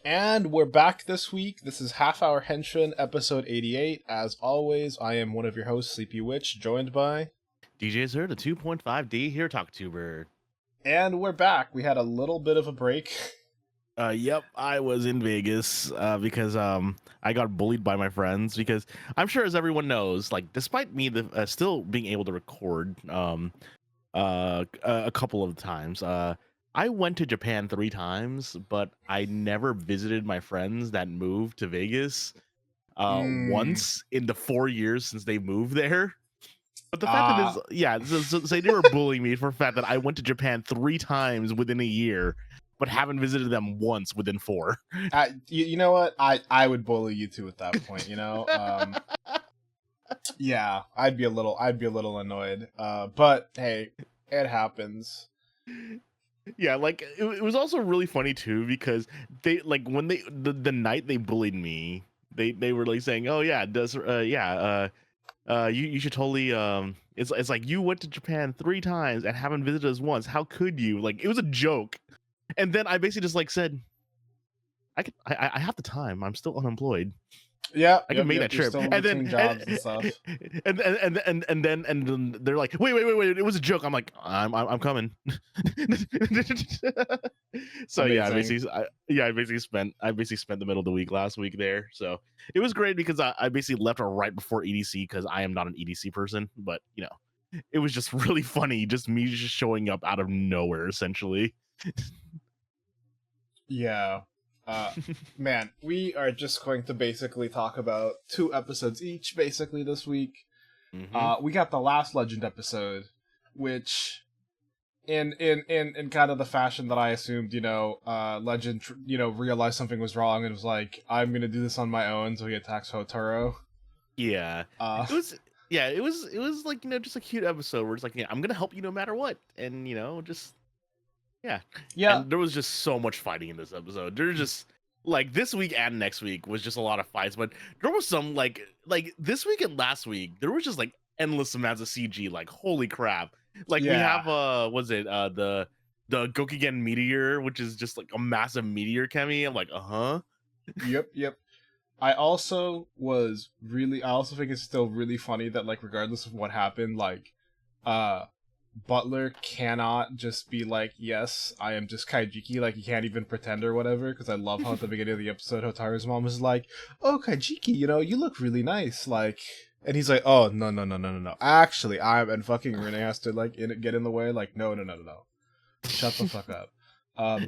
And we're back this week. This is Half Hour Henshin, episode 88. As always, I am one of your hosts, Sleepy Witch, joined by... DJ Azure, the 2.5D here, TalkTuber. And we're back. We had a little bit of a break. Yep, I was in Vegas because I got bullied by my friends because I'm sure, as everyone knows, like despite me still being able to record a couple of times, I went to Japan 3 times, but I never visited my friends that moved to Vegas once in the 4 years since they moved there. But the fact that is, yeah, so they were bullying me for the fact that I went to Japan 3 times within a year, but haven't visited them once within 4. You know what? I would bully you too at that point. You know, yeah, I'd be a little annoyed. But hey, it happens. Yeah, like it was also really funny too because they like when the night they bullied me, they were like saying, "Oh yeah, you should totally it's like you went to Japan 3 times and haven't visited us once. How could you?" Like it was a joke. And then I basically just like said, I have the time. I'm still unemployed. Yeah, I can make that trip. And then jobs and stuff. And then they're like, wait, it was a joke. I'm like, I'm coming. So amazing. I basically spent the middle of the week last week there. So it was great because I basically left right before EDC because I am not an EDC person, but you know, it was just really funny, just me just showing up out of nowhere essentially. Yeah. Man, we are just going to basically talk about 2 episodes each basically this week. Mm-hmm. We got the last Legend episode, which in kind of the fashion that I assumed, you know, Legend, you know, realized something was wrong and was like, I'm gonna do this on my own, so he attacks Hotaro. Yeah. It was like, you know, just a cute episode where it's like, yeah, I'm gonna help you no matter what, and you know, just yeah. And there was just so much fighting in this episode. There's just like this week and next week was just a lot of fights, but there was some like this week and last week there was just like endless amounts of CG. Like holy crap! Like we have the Gokigen meteor, which is just like a massive meteor chemi. I'm like Yep. I also think it's still really funny that like regardless of what happened, like Butler cannot just be like, yes, I am just Kaijiki, like he can't even pretend or whatever, because I love how at the beginning of the episode Hotaru's mom was like, oh Kaijiki, you know, you look really nice, like, and he's like, oh no, actually and fucking Rene has to like get in the way, like no, shut the fuck up.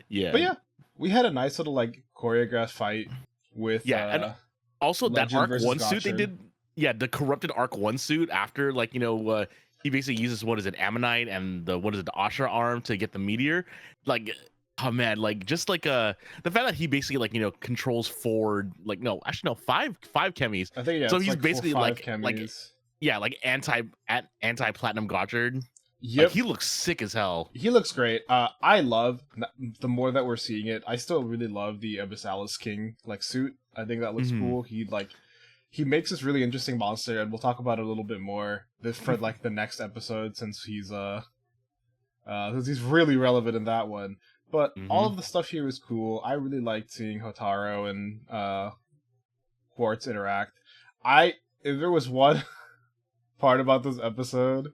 yeah. But yeah, we had a nice little like choreographed fight with and also Legend that Arc 1 versus suit they Gotchard. did, the corrupted Arc 1 suit after like, you know, he basically uses Ammonite and the Ashra arm to get the meteor. Like, oh man, like just like the fact that he basically like, you know, controls 4, like no, actually no, 5 chemis. I think so he's like basically 4, like chemis. like anti platinum Gotchard. Yep. Like, he looks sick as hell. He looks great. I love the more that we're seeing it. I still really love the Abyssalis King like suit. I think that looks cool. He makes this really interesting monster, and we'll talk about it a little bit more for like the next episode since he's really relevant in that one. But all of the stuff here is cool. I really liked seeing Hotaro and Quartz interact. If there was one part about this episode,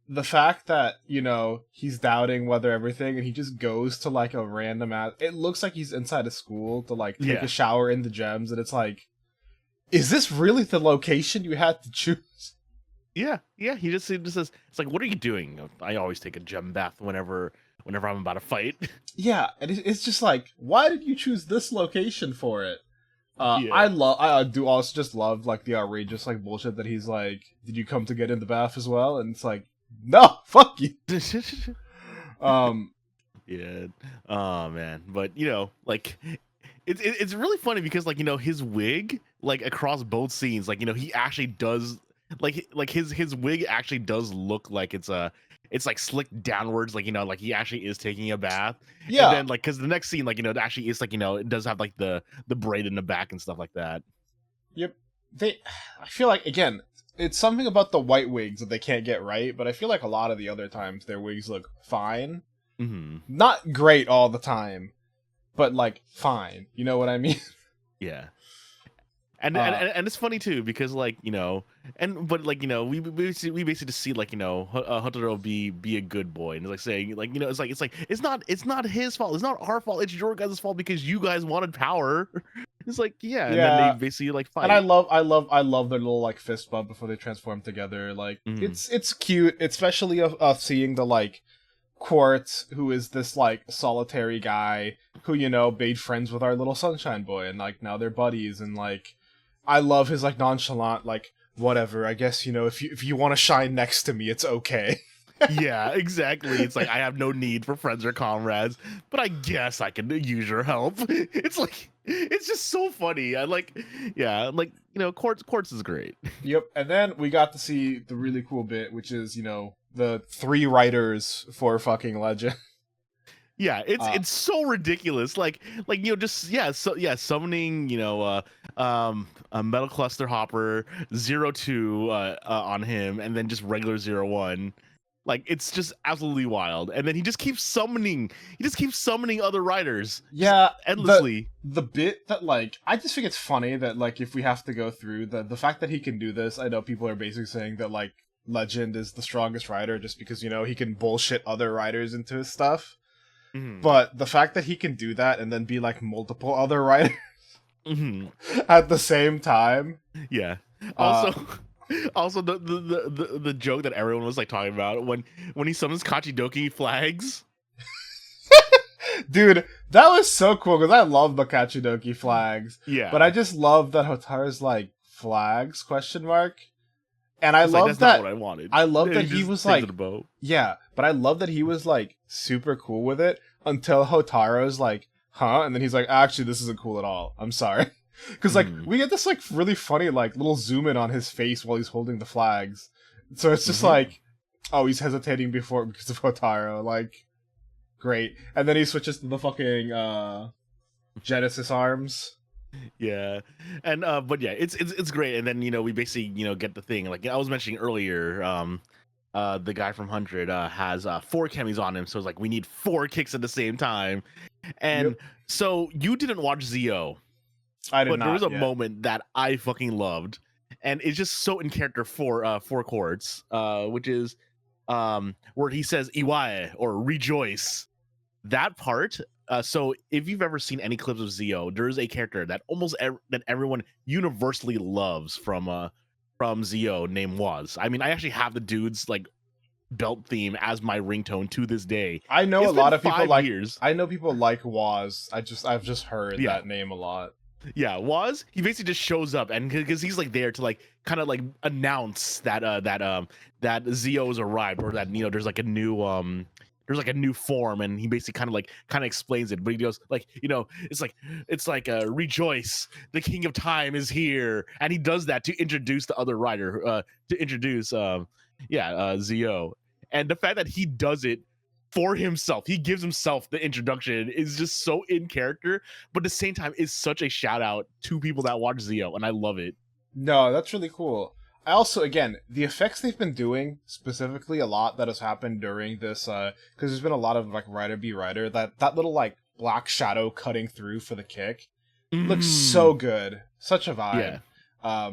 the fact that, you know, he's doubting whether everything and he just goes to like a random it looks like he's inside a school to like take a shower in the gems, and it's like, is this really the location you had to choose? Yeah, he just says, it's like, what are you doing? I always take a gem bath whenever I'm about to fight. Yeah, and it's just like, why did you choose this location for it? I do also just love like the outrageous like bullshit that he's like, did you come to get in the bath as well? And it's like, no, fuck you. Yeah. Oh man, but you know, like it's really funny because like, you know, his wig like across both scenes, like, you know, he actually does like his wig actually does look like it's like slicked downwards, like, you know, like he actually is taking a bath. Yeah. And then like, because the next scene, like, you know, it actually is like, you know, it does have like the braid in the back and stuff like that. Yep. I feel like, again, it's something about the white wigs that they can't get right, but I feel like a lot of the other times their wigs look fine. Mm-hmm. Not great all the time. but like fine. You know what I mean? Yeah. And it's funny too because like but like we basically just see like Hotaro be a good boy, and it's like saying like it's not his fault, it's not our fault, it's your guys' fault because you guys wanted power. It's like and then they basically like fight. And I love their little like fist bump before they transform together. Like it's cute, especially of seeing the like Quartz, who is this like solitary guy who made friends with our little sunshine boy, and like now they're buddies, and like I love his like nonchalant like whatever. I guess if you want to shine next to me, it's okay. Yeah, exactly. It's like I have no need for friends or comrades, but I guess I can use your help. It's like it's just so funny. I like, Quartz is great. Yep, and then we got to see the really cool bit, which is the 3 writers for fucking Legend. Yeah, it's so ridiculous. Summoning a Metal Cluster Hopper 02 on him, and then just regular 01. Like it's just absolutely wild. And then he just keeps summoning other writers. Yeah, endlessly. The bit that like I just think it's funny that like if we have to go through the fact that he can do this. I know people are basically saying that like Legend is the strongest writer just because he can bullshit other writers into his stuff. But the fact that he can do that and then be like multiple other writers at the same time. Yeah. Also the joke that everyone was like talking about when he summons Kachidoki flags. Dude, that was so cool because I love the Kachidoki flags. Yeah. But I just love that Hotaru's like flags ? And I love that's that. Not what I wanted. I love that he was like, yeah, but I love that he was like super cool with it until Hotaro's like, huh? And then he's like, actually, this isn't cool at all. I'm sorry. Because like we get this like really funny like little zoom in on his face while he's holding the flags. So it's just like, oh, he's hesitating because of Hotaro. Like, great. And then he switches to the fucking Genesis arms. Yeah, and but yeah, it's great. And then we basically get the thing like I was mentioning earlier. The guy from 100 has 4 chemis on him, so it's like we need 4 kicks at the same time. And so you didn't watch Zio, I did but not. There was a moment that I fucking loved, and it's just so in character for Quartz, which is where he says "Iwae" or "rejoice." That part. So if you've ever seen any clips of Zio, there is a character that that everyone universally loves from Zio named Waz. I mean, I actually have the dude's like belt theme as my ringtone to this day. I know a lot of people like. I know people like Waz. I've just heard that name a lot. Yeah, Waz. He basically just shows up, and because he's like there to like kind of like announce that that Zio's arrived, or that there's like a new there's like a new form, and he basically kind of explains it, but he goes like it's like rejoice, the king of time is here, and he does that to introduce the other rider, to introduce Zio. And the fact that he does it for himself, he gives himself the introduction, is just so in character, but at the same time is such a shout out to people that watch Zio, and I love it. No, that's really cool. I also, again, the effects they've been doing, specifically a lot that has happened during this, because there's been a lot of, like, Rider be Rider, that little, like, black shadow cutting through for the kick looks so good. Such a vibe. Yeah.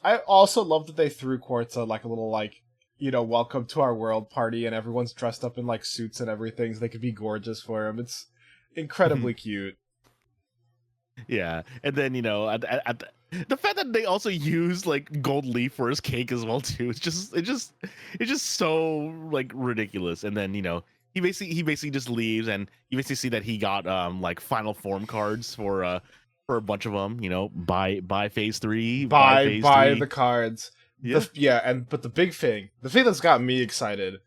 I also love that they threw Quartz like, a little, like, welcome to our world party, and everyone's dressed up in, like, suits and everything, so they could be gorgeous for him. It's incredibly cute. Yeah, and then, the fact that they also use like gold leaf for his cake as well too. It's just so like ridiculous. And then he basically just leaves, and you basically see that he got like final form cards for a bunch of them. Buy phase 3, buy the cards. Yeah. But the thing that's got me excited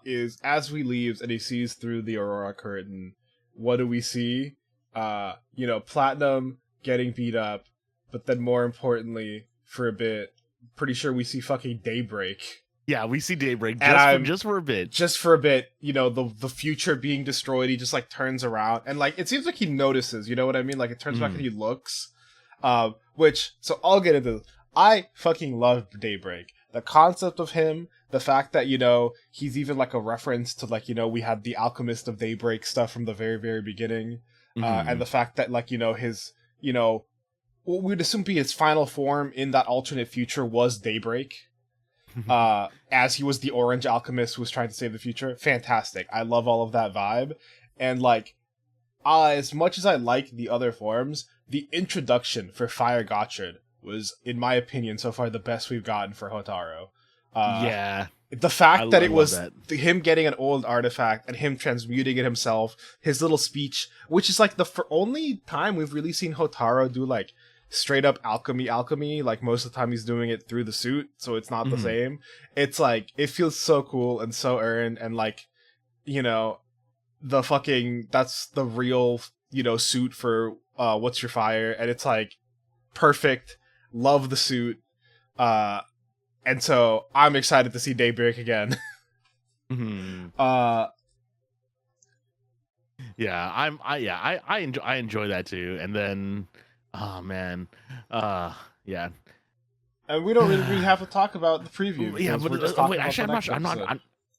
is as we leaves and he sees through the Aurora curtain, what do we see? Platinum getting beat up. But then more importantly, for a bit, pretty sure we see fucking Daybreak. Yeah, we see Daybreak just for a bit. Just for a bit, the future being destroyed, he just like turns around and like it seems like he notices, you know what I mean? Like it turns back and he looks. So I'll get into this. I fucking love Daybreak. the concept of him, the fact that, you know, he's even like a reference to, like, you know, we had the Alchemist of Daybreak stuff from the very, very beginning. And the fact that, like, you know, his, you know, what we'd assume be his final form in that alternate future was Daybreak. As he was the orange alchemist who was trying to save the future. Fantastic. I love all of that vibe. And, like, as much as I like the other forms, the introduction for Fire Gotchard was, in my opinion, so far the best we've gotten for Hotaru. Yeah. The fact that it was him getting an old artifact and him transmuting it himself, his little speech, which is like the only time we've really seen Hotaru do like straight up alchemy. Like most of the time he's doing it through the suit, so it's not the same. It's like, it feels so cool and so earned, and like, you know, the fucking, that's the real, you know, suit for What's Your Fire, and it's like perfect. Love the suit. And so I'm excited to see Daybreak again. Yeah, I enjoy that too. And then, oh man, yeah. And we don't really have to talk about the preview. Yeah, but wait, actually, I'm not sure. I'm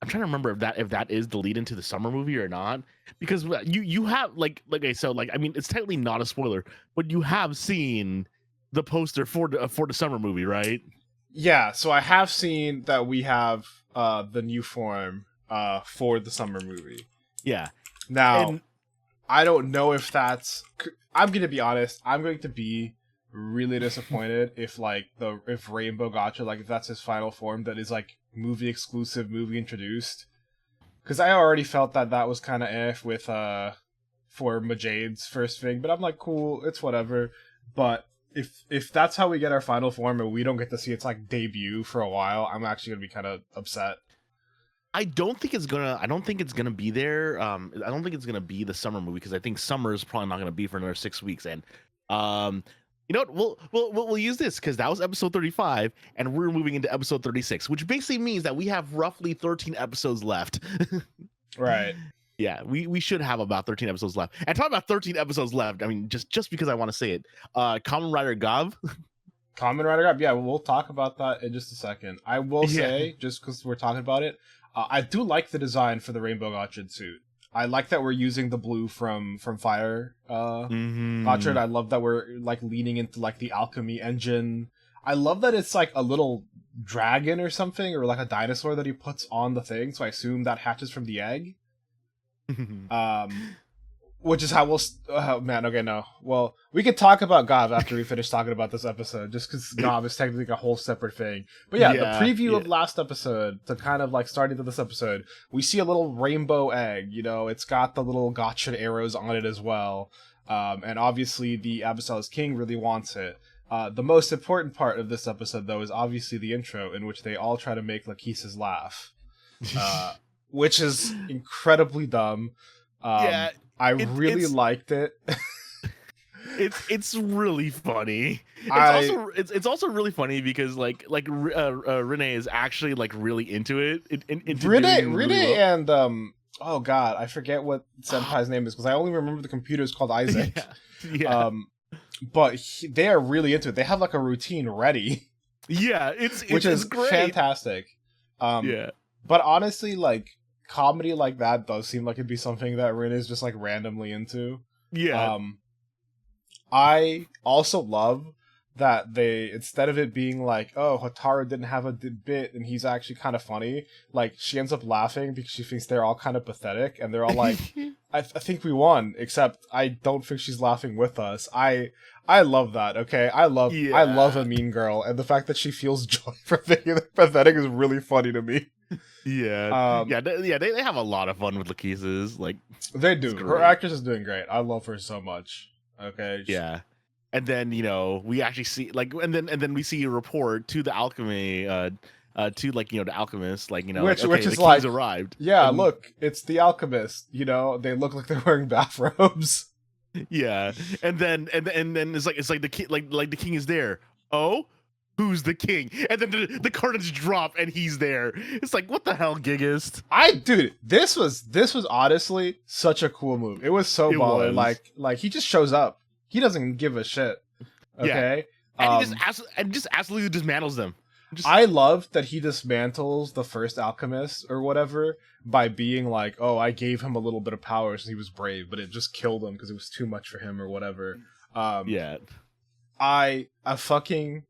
trying to remember if that is the lead into the summer movie or not, because you have like so like, I mean, it's technically not a spoiler, but you have seen the poster for the summer movie, right? Yeah, so I have seen that we have the new form for the summer movie. Yeah. Now, I don't know if that's... I'm going to be honest. I'm going to be really disappointed if Rainbow Gotcha, like, if that's his final form that is, like, movie exclusive, movie introduced. Because I already felt that was kind of with for Majade's first thing. But I'm like, cool, it's whatever. But if that's how we get our final form and we don't get to see its like debut for a while, I'm actually gonna be kind of upset. I don't think it's gonna be there. I don't think it's gonna be the summer movie, because I think summer is probably not gonna be for another 6 weeks. And you know what? We'll use this because that was episode 35, and we're moving into episode 36, which basically means that we have roughly 13 episodes left. Right. Yeah, we should have about 13 episodes left. And talk about 13 episodes left, I mean, just because I want to say it. Kamen Rider Gav. Kamen Rider Gav, yeah, we'll talk about that in just a second. I will say, just because we're talking about it, I do like the design for the Rainbow Gotchard suit. I like that we're using the blue from Fire Gotchard. I love that we're like leaning into like the alchemy engine. I love that it's like a little dragon or something, or like a dinosaur that he puts on the thing, so I assume that hatches from the egg. Which is how we'll well, we could talk about Gav after we finish talking about this episode, just because Gav is technically a whole separate thing. But the preview of last episode to kind of like start into this episode, we see a little rainbow egg. You know, it's got the little gotcha arrows on it as well, and obviously the Abyssal's king really wants it. The most important part of this episode, though, is obviously the intro, in which they all try to make Lachesis laugh. Which is incredibly dumb. I really liked it. It's really funny. It's also really funny because Renee is actually like really into it. Renee and oh god, I forget what Senpai's name is because I only remember the computer is called Isaac. Yeah. But they are really into it. They have like a routine ready. Yeah, which is great. Fantastic. But honestly, like, comedy like that does seem like it'd be something that Rin is just like randomly into. Yeah. I also love that they, instead of it being like, oh, Hotaru didn't have a bit and he's actually kind of funny, like, she ends up laughing because she thinks they're all kind of pathetic and they're all like, I think we won, except I don't think she's laughing with us. I love that, okay? I love a mean girl, and the fact that she feels joy for thinking they're pathetic is really funny to me. Yeah. They have a lot of fun with Lachesis. Like, they do. Her actress is doing great. I love her so much. Okay. Yeah. And then, you know, we actually see and then we see a report to the alchemy, to like, you know, the alchemist, like, you know, which is the like, arrived. Yeah, and look, it's the alchemist. You know, they look like they're wearing bathrobes. Yeah, and then it's like the king, like the king is there. Oh, who's the king? And then the curtains drop and he's there. It's like, what the hell, Giggist? Dude, this was honestly such a cool move. It was so baller. Like he just shows up. He doesn't give a shit. Okay. Yeah. And he just absolutely dismantles them. I love that he dismantles the first alchemist or whatever by being like, oh, I gave him a little bit of power since he was brave, but it just killed him because it was too much for him or whatever. I fucking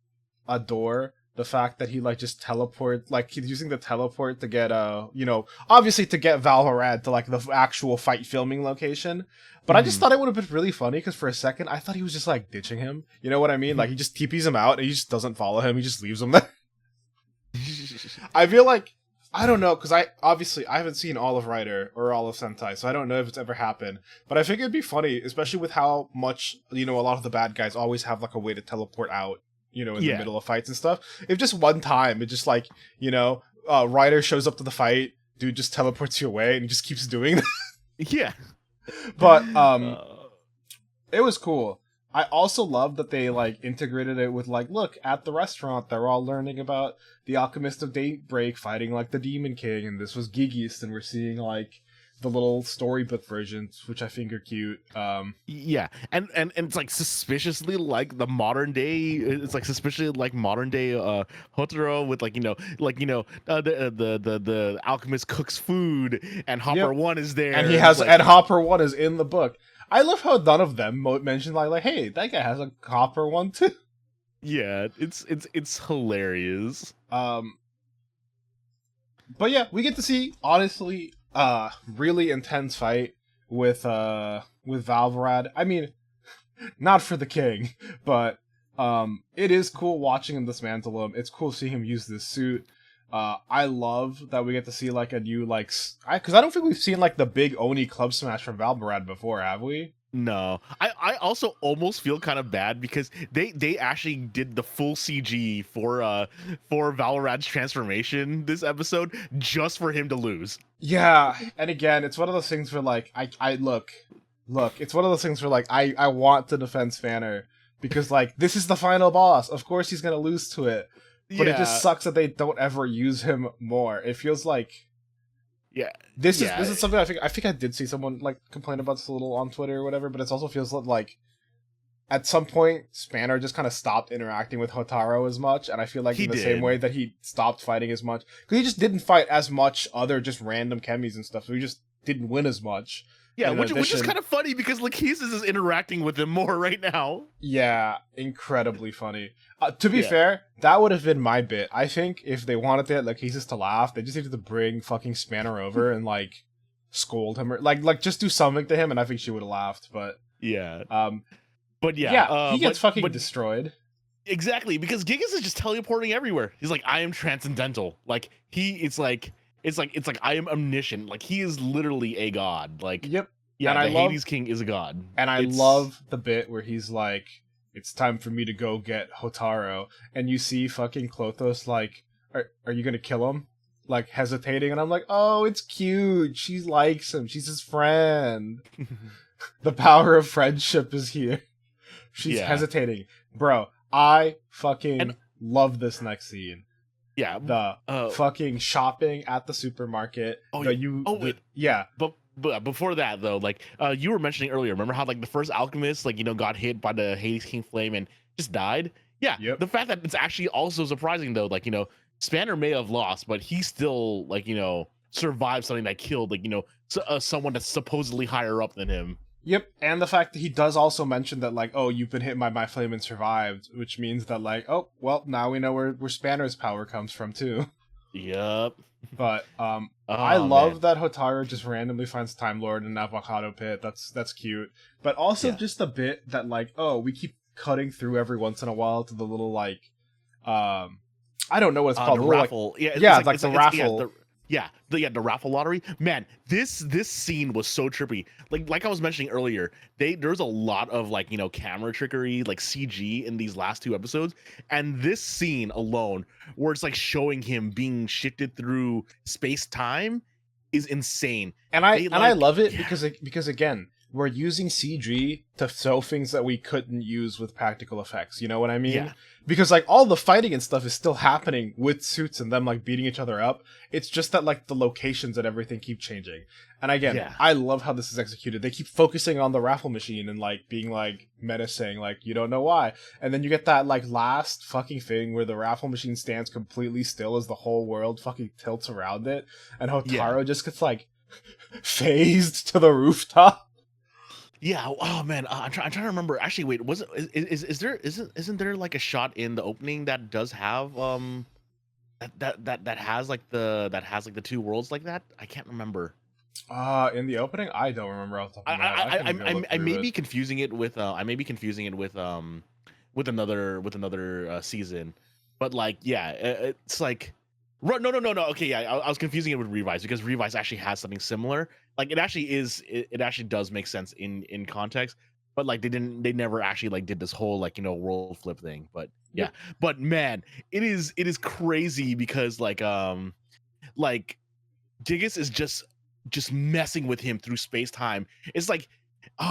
adore the fact that he like just teleport, like he's using the teleport to get obviously to get Valharad to like the actual fight filming location. But I just thought it would have been really funny because for a second I thought he was just like ditching him. You know what I mean? Like he just TPs him out and he just doesn't follow him. He just leaves him there. I feel like, I don't know, because I haven't seen all of Rider or all of Sentai, so I don't know if it's ever happened. But I think it'd be funny, especially with how much, a lot of the bad guys always have like a way to teleport out, in the middle of fights and stuff. If just one time, it just like, Rider shows up to the fight, dude just teleports you away, and he just keeps doing that. Yeah. But, it was cool. I also love that they like integrated it with like, look, at the restaurant they're all learning about the Alchemist of Daybreak fighting like the Demon King, and this was Gigi's, and we're seeing like the little storybook versions, which I think are cute. Yeah, and it's like suspiciously like the modern day. It's like suspiciously like modern day Hotaro with like the alchemist cooks food, and Hopper 1 is there, and he has and Hopper 1 is in the book. I love how none of them mentioned like, hey, that guy has a Hopper 1 too. Yeah, it's hilarious. But yeah, we get to see honestly really intense fight with Valvarad. I mean, not for the king, but it is cool watching him dismantle him. It's cool seeing him use this suit. I love that we get to see like a new because I don't think we've seen like the big Oni club smash from Valvarad before, have we? No, I also almost feel kind of bad because they actually did the full CG for Valvarad's transformation this episode just for him to lose. Yeah, and again, it's one of those things where like I look, it's one of those things where like I want to defend Spanner because like this is the final boss. Of course he's gonna lose to it. But it just sucks that they don't ever use him more. It feels like, this is something I think I did see someone like complain about this a little on Twitter or whatever. But it also feels like at some point Spanner just kind of stopped interacting with Hotaro as much, and I feel like in the same way that he stopped fighting as much because he just didn't fight as much other just random chemis and stuff. So he just didn't win as much. Yeah, which is kind of funny because Lachesis is interacting with him more right now. Yeah, incredibly funny. To be fair, that would have been my bit. I think if they wanted that Lachesis to laugh, they just needed to bring fucking Spanner over and like scold him or like just do something to him, and I think she would have laughed. But he gets fucking destroyed. Exactly, because Gigas is just teleporting everywhere. He's like, I am transcendental. Like it's like I am omniscient. Like he is literally a god. Like yep. Yeah, and the Hades King is a god. And I love the bit where he's like, it's time for me to go get Hotaro, and you see fucking Klothos like, are you gonna kill him? Like hesitating, and I'm like, oh, it's cute. She likes him. She's his friend. The power of friendship is here. She's hesitating, bro. I fucking love this next scene. Yeah, the fucking shopping at the supermarket. But before that though, like you were mentioning earlier, remember how like the first alchemist got hit by the Hades King flame and just died? Yeah. Yep. The fact that it's actually also surprising though, like Spanner may have lost, but he still survived something that killed someone that's supposedly higher up than him. Yep, and the fact that he does also mention that, like, oh, you've been hit by my flame and survived, which means that, like, oh, well, now we know where Spanner's power comes from, too. Yep. But, I love that Hotaro just randomly finds Time Lord in an avocado pit. That's cute. But also just the bit that, like, oh, we keep cutting through every once in a while to the little, like, I don't know what it's called. The raffle. The raffle. The raffle lottery. Man, this scene was so trippy. Like I was mentioning earlier, there's a lot of camera trickery, like CG in these last two episodes, and this scene alone, where it's like showing him being shifted through space time, is insane. And I love it because again, we're using CG to show things that we couldn't use with practical effects. You know what I mean? Yeah. Because like all the fighting and stuff is still happening with suits and them like beating each other up. It's just that like the locations and everything keep changing. And again, I love how this is executed. They keep focusing on the raffle machine and like being like menacing, like you don't know why. And then you get that like last fucking thing where the raffle machine stands completely still as the whole world fucking tilts around it, and Hotaru just gets like phased to the rooftop. Yeah. Oh man, I'm trying to remember. Actually, wait, isn't there like a shot in the opening that does have that has like the two worlds like that? I can't remember. In the opening, I don't remember off the top of my head. I may be confusing it with with another season, but like it's like no. Okay, yeah, I was confusing it with Revise because Revise actually has something similar. Like it actually does make sense in context, but like they never actually like did this whole like world flip thing. But yeah, but man, it is crazy because like Gigas is just messing with him through space time. It's like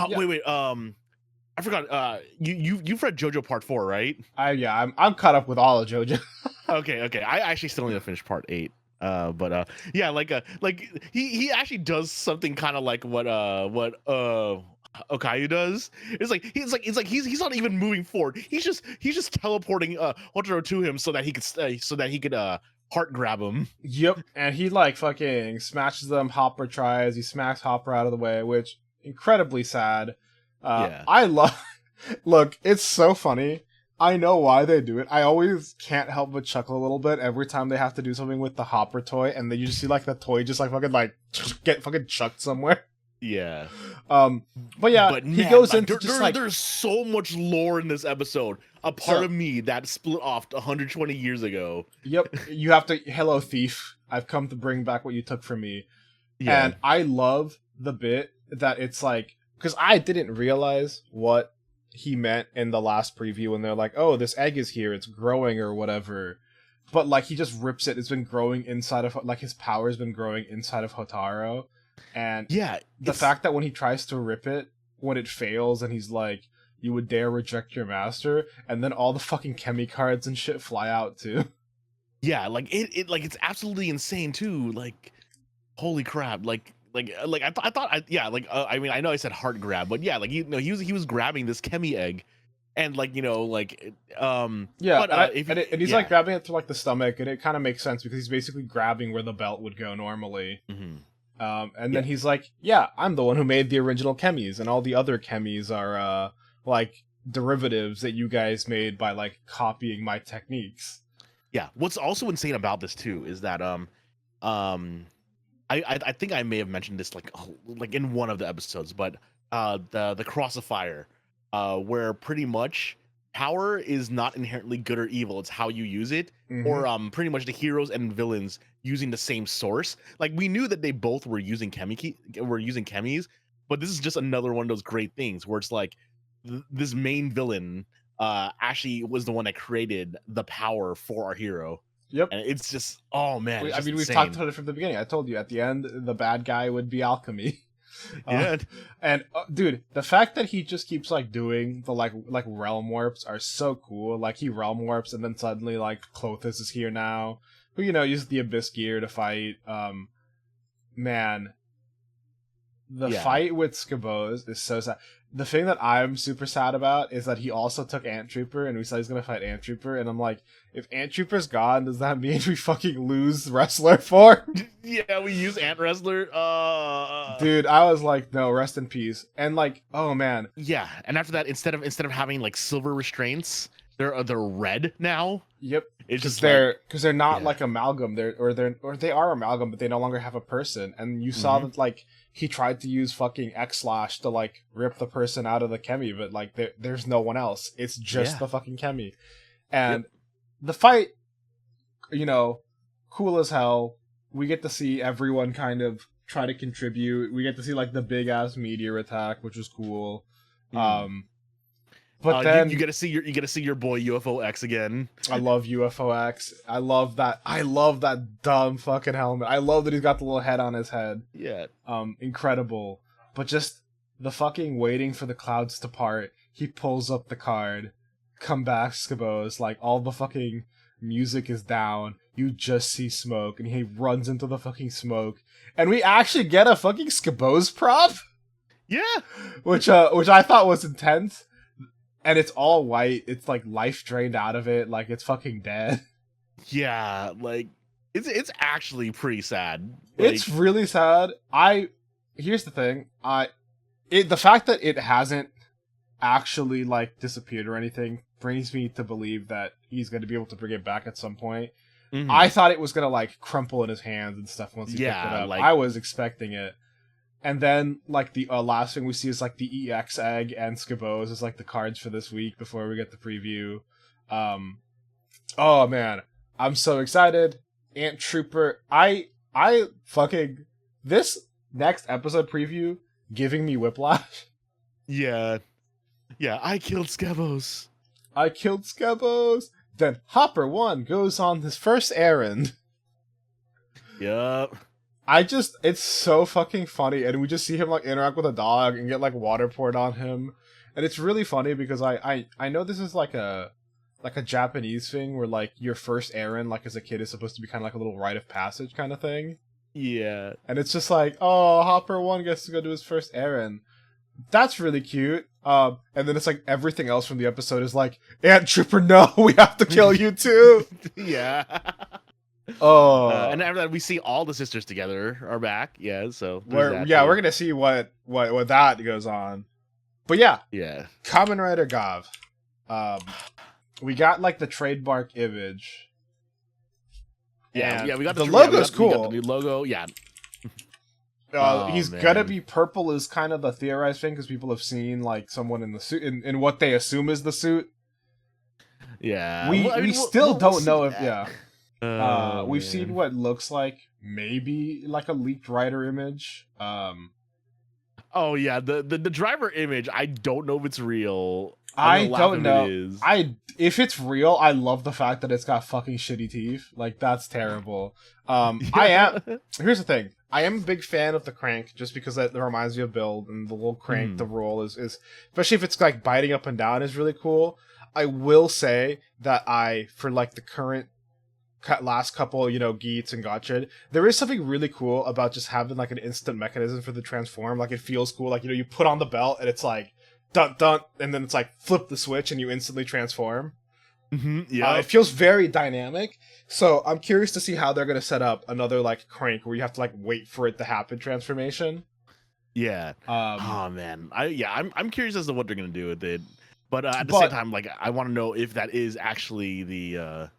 wait I forgot you've read JoJo Part 4, right? I'm caught up with all of JoJo. okay I actually still need to finish Part 8. But he actually does something kind of like what Okayu does. It's like he's not even moving forward. He's just teleporting Hotaru to him so that he could heart grab him. Yep, and he like fucking smashes them. Hopper tries. He smacks Hopper out of the way, which incredibly sad. I love. Look, it's so funny. I know why they do it. I always can't help but chuckle a little bit every time they have to do something with the Hopper toy, and then you just see like the toy just like fucking like get fucking chucked somewhere. Yeah. But yeah, but he man, goes like, into there's so much lore in this episode. A part of me that split off 120 years ago. Yep. You have to. Hello, thief. I've come to bring back what you took from me. Yeah. And I love the bit that it's like, because I didn't realize what he meant in the last preview when they're like, oh, this egg is here, it's growing or whatever. But like he just rips it. It's been growing inside of like his power's been growing inside of Hotaru. And the fact that when he tries to rip it, when it fails and he's like, you would dare reject your master, and then all the fucking chemi cards and shit fly out too. Yeah, like it like it's absolutely insane too. Like holy crap, like I thought I mean I know I said heart grab, but yeah, like he was grabbing this chemi egg, and like and he's like grabbing it through like the stomach, and it kind of makes sense because he's basically grabbing where the belt would go normally. And then he's like, yeah, I'm the one who made the original chemis, and all the other chemis are like derivatives that you guys made by like copying my techniques. Yeah, what's also insane about this too is that I think I may have mentioned this like in one of the episodes, but the Cross of Fire, where pretty much power is not inherently good or evil, it's how you use it. Or pretty much the heroes and villains using the same source. Like we knew that they both were using chemis, but this is just another one of those great things where it's like this main villain actually was the one that created the power for our hero. Yep. And it's just, oh man. I mean, we've talked about it from the beginning. I told you at the end, the bad guy would be alchemy. Yeah. And dude, the fact that he just keeps like doing the like realm warps are so cool. Like he realm warps and then suddenly like Clothis is here now, who uses the abyss gear to fight. Man, the fight with Skabos is so sad. The thing that I'm super sad about is that he also took Ant Trooper, and we said he's gonna fight Ant Trooper, and I'm like, if Ant Trooper's gone, does that mean we fucking lose Wrestler 4? Yeah, we use Ant Wrestler. Dude, I was like, no, rest in peace. And like, oh man. Yeah, and after that, instead of having like silver restraints, they're red now. Yep. It's just because they're not like amalgam. They are amalgam, but they no longer have a person. And you saw that like he tried to use fucking X-Slash to like rip the person out of the chemi, but like there's no one else. It's just the fucking chemi. And the fight, cool as hell. We get to see everyone kind of try to contribute. We get to see like the big ass meteor attack, which was cool. But then you get to see your boy UFO X again. I love UFO X. I love that dumb fucking helmet. I love that he's got the little head on his head. Yeah. Incredible. But just the fucking waiting for the clouds to part. He pulls up the card. Come back, Skabos. Like, all the fucking music is down. You just see smoke, and he runs into the fucking smoke. And we actually get a fucking Skabos prop. Yeah. Which I thought was intense. And it's all white. It's like life drained out of it. Like, it's fucking dead. Yeah, like it's actually pretty sad. Like, it's really sad. Here's the thing. The fact that it hasn't actually like disappeared or anything brings me to believe that he's going to be able to bring it back at some point. Mm-hmm. I thought it was going to like crumple in his hands and stuff once he picked it up. Like, I was expecting it. And then like the last thing we see is like the EX egg and Skabos is like the cards for this week before we get the preview. Oh man, I'm so excited. Ant Trooper. I fucking this next episode preview giving me whiplash. Yeah. Yeah, I killed Skabos. Then Hopper 1 goes on his first errand. Yup. It's so fucking funny, and we just see him like interact with a dog and get like water poured on him. And it's really funny because I know this is like a Japanese thing where like your first errand like as a kid is supposed to be kind of like a little rite of passage kind of thing. Yeah. And it's just like, oh, Hopper 1 gets to go do his first errand. That's really cute. And then it's like everything else from the episode is like, Ant Trooper, no, we have to kill you too. Yeah. Oh. And after that, we see all the sisters together are back. Yeah, so we're gonna see what that goes on. But yeah, Kamen Rider Gav. We got like the trademark image. Yeah, we got the logo's cool. We got the new logo. Yeah. He's gonna be purple is kind of the theorized thing because people have seen like someone in the suit in what they assume is the suit. Yeah, we still don't know if we've seen what looks like maybe like a leaked Rider image. Oh yeah, the driver image. I don't know if it's real. I don't know. If it's real, I love the fact that it's got fucking shitty teeth. Like that's terrible. Here's the thing. I am a big fan of the crank just because that reminds me of Build and the little crank, the roll is especially if it's like biting up and down is really cool. I will say that for like the current last couple, Geats and Gotcha, there is something really cool about just having like an instant mechanism for the transform. Like it feels cool. Like, you put on the belt and it's like dun dun, and then it's like flip the switch and you instantly transform. Mm-hmm, yeah, it feels very dynamic. So I'm curious to see how they're gonna set up another like crank where you have to like wait for it to happen transformation. Yeah. Oh man, I'm curious as to what they're gonna do with it. But at the same time, like I want to know if that is actually the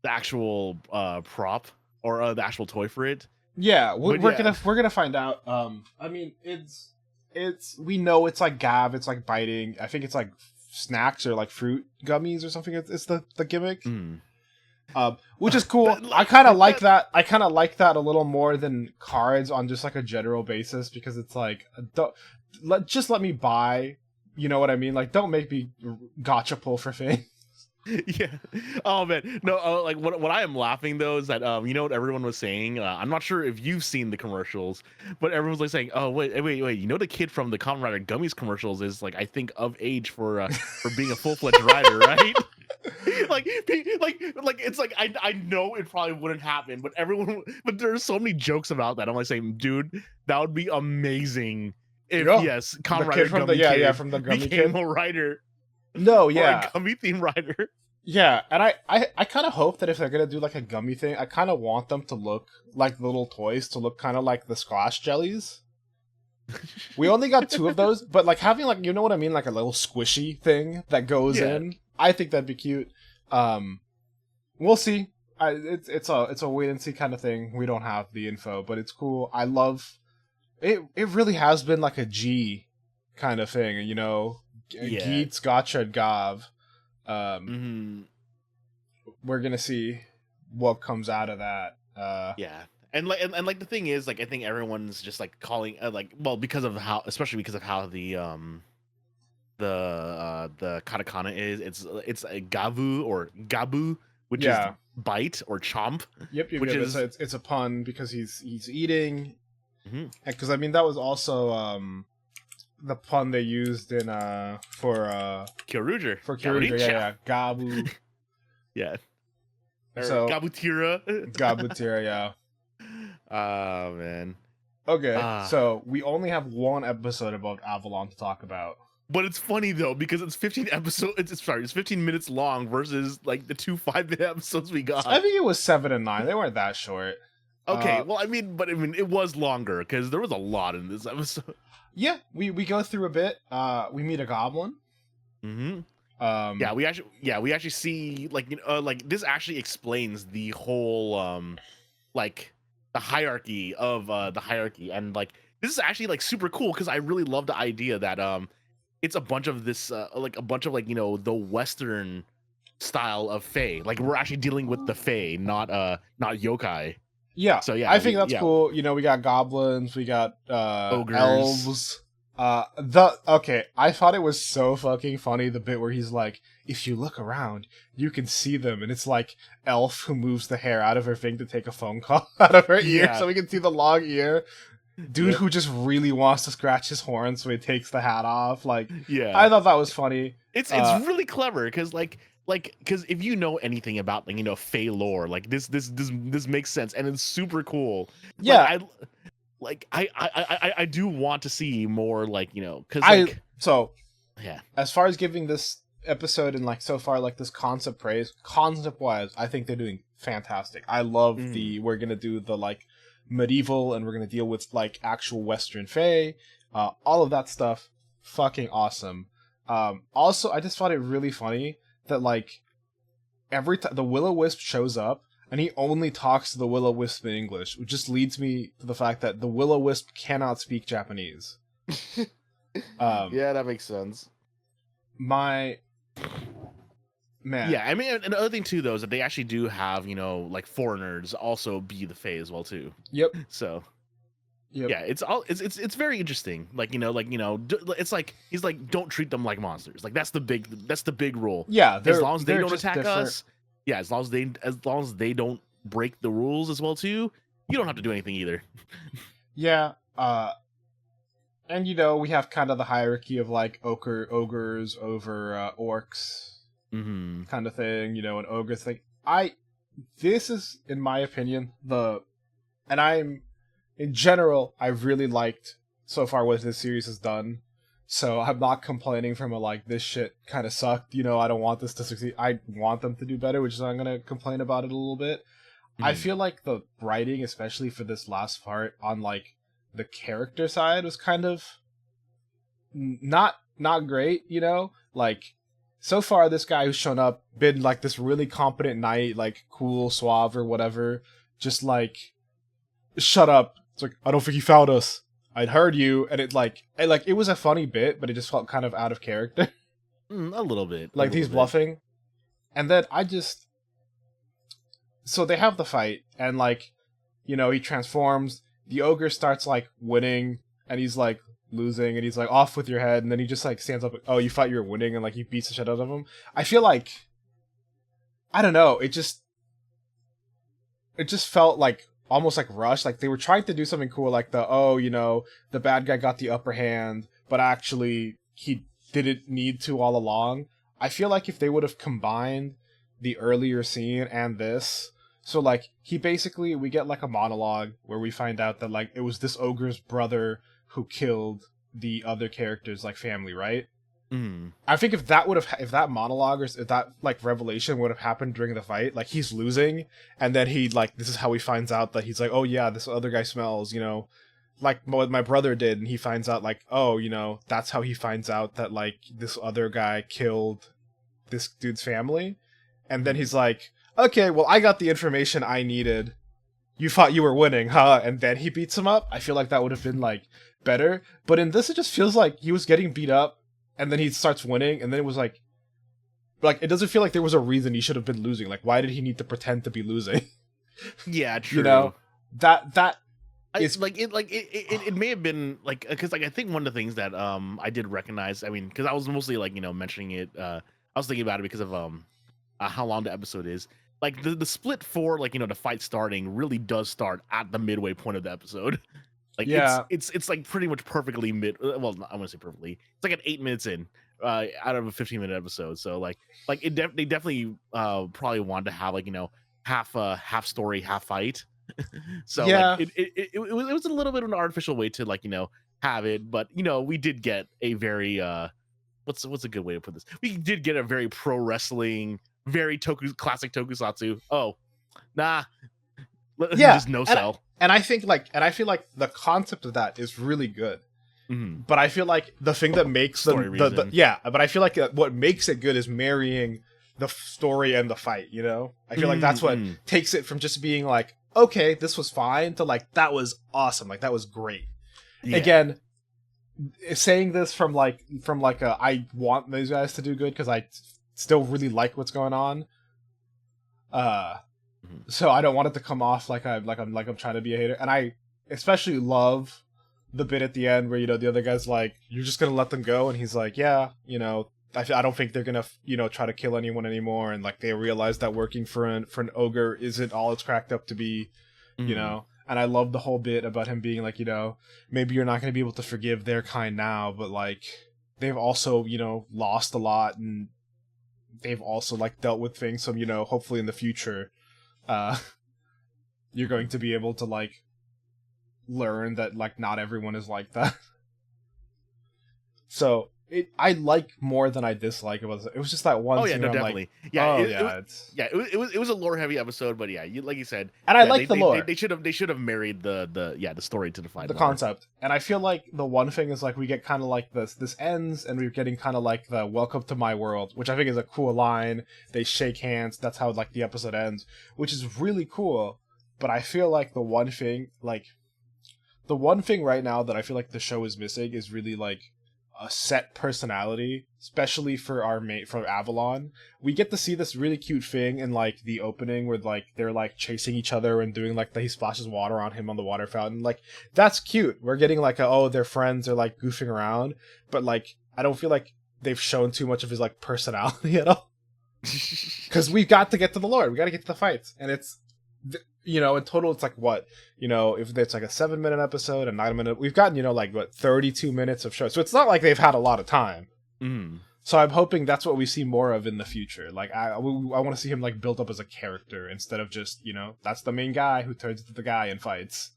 actual prop or the actual toy for it. Yeah, we're gonna find out. I mean, it's we know it's like Gav, it's like biting. I think it's like snacks or like fruit gummies or something. It's the gimmick, which is cool. I kind of like that. I kind of like that a little more than cards on just like a general basis because it's like just let me buy. You know what I mean? Like, don't make me gotcha pull for things. Yeah. Oh man. No. Like what I am laughing though is that what everyone was saying. I'm not sure if you've seen the commercials, but everyone's like saying, "Oh wait. The kid from the Kamen Rider Gummies commercials is like I think of age for being a full-fledged rider, right?" like it's like I know it probably wouldn't happen, but there's so many jokes about that. I'm like saying, dude, that would be amazing if Kamen Rider from the Gummy became kid. a rider. No, yeah. Or a gummy theme rider. Yeah, and I kind of hope that if they're going to do like a gummy thing, I kind of want them to look like the little toys to look kind of like the squash jellies. We only got 2 of those, but like having like, you know what I mean? Like a little squishy thing that goes in. I think that'd be cute. We'll see. It's a wait and see kind of thing. We don't have the info, but it's cool. I love it. It really has been like a G kind of thing, Geats, Gotcha, and Gav. We're gonna see what comes out of that. And the thing is, like, I think everyone's just like calling because of how the katakana is. It's a gavu or gabu, which is bite or chomp. Yep. Which is it's a pun because he's eating. Because I mean that was also the pun they used in for Kyoruger. For Kyoruger, yeah. Gabu. Yeah. So Gabutira. Gabutira, yeah. Oh man. Okay, so we only have one episode about Avalon to talk about. But it's funny though because it's 15 episodes. It's 15 minutes long versus like the 2 5-minute episodes we got. I think it was 7 and 9. They weren't that short. Okay, well, I mean, it was longer because there was a lot in this episode. Yeah, we go through a bit. We meet a goblin. Yeah, we actually see like this actually explains the whole like the hierarchy of the hierarchy, and like this is actually like super cool because I really love the idea that it's a bunch of this like a bunch of like the Western style of Fae. Like we're actually dealing with the Fae, not yokai. Yeah. So yeah, I think that's cool. We got goblins, we got ogres, elves. I thought it was so fucking funny the bit where he's like, if you look around, you can see them, and it's like Elf who moves the hair out of her thing to take a phone call out of her ear, so we can see the long ear. Dude who just really wants to scratch his horn, so he takes the hat off. Like, I thought that was funny. It's really clever because because if you know anything about Fae lore, like this makes sense and it's super cool. Yeah, I do want to see more because as far as giving this episode and so far this concept wise, I think they're doing fantastic. I love we're gonna do the medieval and we're gonna deal with actual Western Fae, all of that stuff, fucking awesome. Also, I just thought it really funny that every time the Will-O-Wisp shows up and he only talks to the Will-O-Wisp in English, which just leads me to the fact that the Will-O-Wisp cannot speak Japanese. Yeah, that makes sense. Man. Yeah, I mean, another thing too, though, is that they actually do have, foreigners also be the Fae as well too. Yep. So, yeah, it's very interesting. It's like he's like, don't treat them like monsters. Like that's the big rule. Yeah, as long as they don't attack us. Yeah, as long as they don't break the rules as well too, you don't have to do anything either. Yeah. And we have kind of the hierarchy of ogres over orcs. Kind of thing, an ogre thing. This is, in my opinion, in general, I've really liked so far what this series has done. So I'm not complaining from this shit kind of sucked. I don't want this to succeed. I want them to do better, which is why I'm going to complain about it a little bit. I feel like the writing, especially for this last part on the character side, was kind of not great, so far, this guy who's shown up, been this really competent knight, cool, suave, or whatever, just shut up. It's I don't think he found us. I'd heard you, and it was a funny bit, but it just felt kind of out of character. A little bit. He's bluffing. And then so they have the fight, and he transforms, the ogre starts winning, and he's losing, and he's off with your head, and then he just stands up, oh, you thought you were winning, and he beats the shit out of him. I feel I don't know, it just felt almost rushed. They were trying to do something cool, the bad guy got the upper hand, but actually he didn't need to all along. I feel if they would have combined the earlier scene and this, so he basically, we get a monologue where we find out that it was this ogre's brother who killed the other character's family, right? I think if that monologue, or if that revelation would have happened during the fight, he's losing, and then he this is how he finds out that he's oh yeah, this other guy smells, what my brother did, and he finds out oh, that's how he finds out that this other guy killed this dude's family, and then he's okay, well, I got the information I needed. You thought you were winning, huh? And then he beats him up. I feel that would have been better. But in this, it just feels he was getting beat up, and then he starts winning, and then it was it doesn't feel there was a reason he should have been losing. Why did he need to pretend to be losing? Yeah, true. That is it may have been because I think one of the things that I did recognize. I mean, because I was mostly mentioning it. I was thinking about it because of how long the episode is. The split for the fight starting really does start at the midway point of the episode. Like it's like pretty much perfectly mid. Well, I want to say perfectly. It's like at 8 minutes in, out of a 15-minute episode. So like they definitely probably wanted to have like half story, half fight. So like it was a little bit of an artificial way to like have it, but we did get a very what's a good way to put this? We did get a very pro wrestling, very classic tokusatsu. Oh, nah, just no sell. And I think I feel like the concept of that is really good. Mm-hmm. But I feel like the thing that makes but I feel like what makes it good is marrying the story and the fight, I feel like that's what takes it from just being like, okay, this was fine, to like, that was awesome, like that was great. Yeah. Again, saying this from like I want these guys to do good because I still really like what's going on. So I don't want it to come off like I'm trying to be a hater, and I especially love the bit at the end where the other guy's like, "You're just gonna let them go," and he's like, "Yeah, I don't think they're gonna try to kill anyone anymore," and like they realize that working for an ogre isn't all it's cracked up to be, And I love the whole bit about him being like, maybe you're not gonna be able to forgive their kind now, but like they've also lost a lot, and they've also like dealt with things, so hopefully in the future you're going to be able to like learn that like not everyone is like that. So I like more than I dislike. It was just that one. Oh yeah, no, definitely. Like, it was a lore heavy episode, but yeah, like you said, and I like the lore. They should have married the story to define the concept. And I feel like the one thing is like we get kind of like this ends, and we're getting kind of like the "Welcome to my world," which I think is a cool line. They shake hands. That's how like the episode ends, which is really cool. But I feel like the one thing right now that I feel like the show is missing is really like a set personality, especially for for Avalon. We get to see this really cute thing in like the opening where like they're like chasing each other and doing like he splashes water on him on the water fountain. Like that's cute. We're getting like they're friends, they're like goofing around, but like I don't feel like they've shown too much of his like personality at all. Because we've got to get to the lore, we got to get to the fights, and it's in total it's like what, if it's like a 7-minute episode, a 9-minute, we've gotten 32 minutes of show, so it's not like they've had a lot of time. So I'm hoping that's what we see more of in the future. Like I want to see him like built up as a character instead of just that's the main guy who turns into the guy and fights.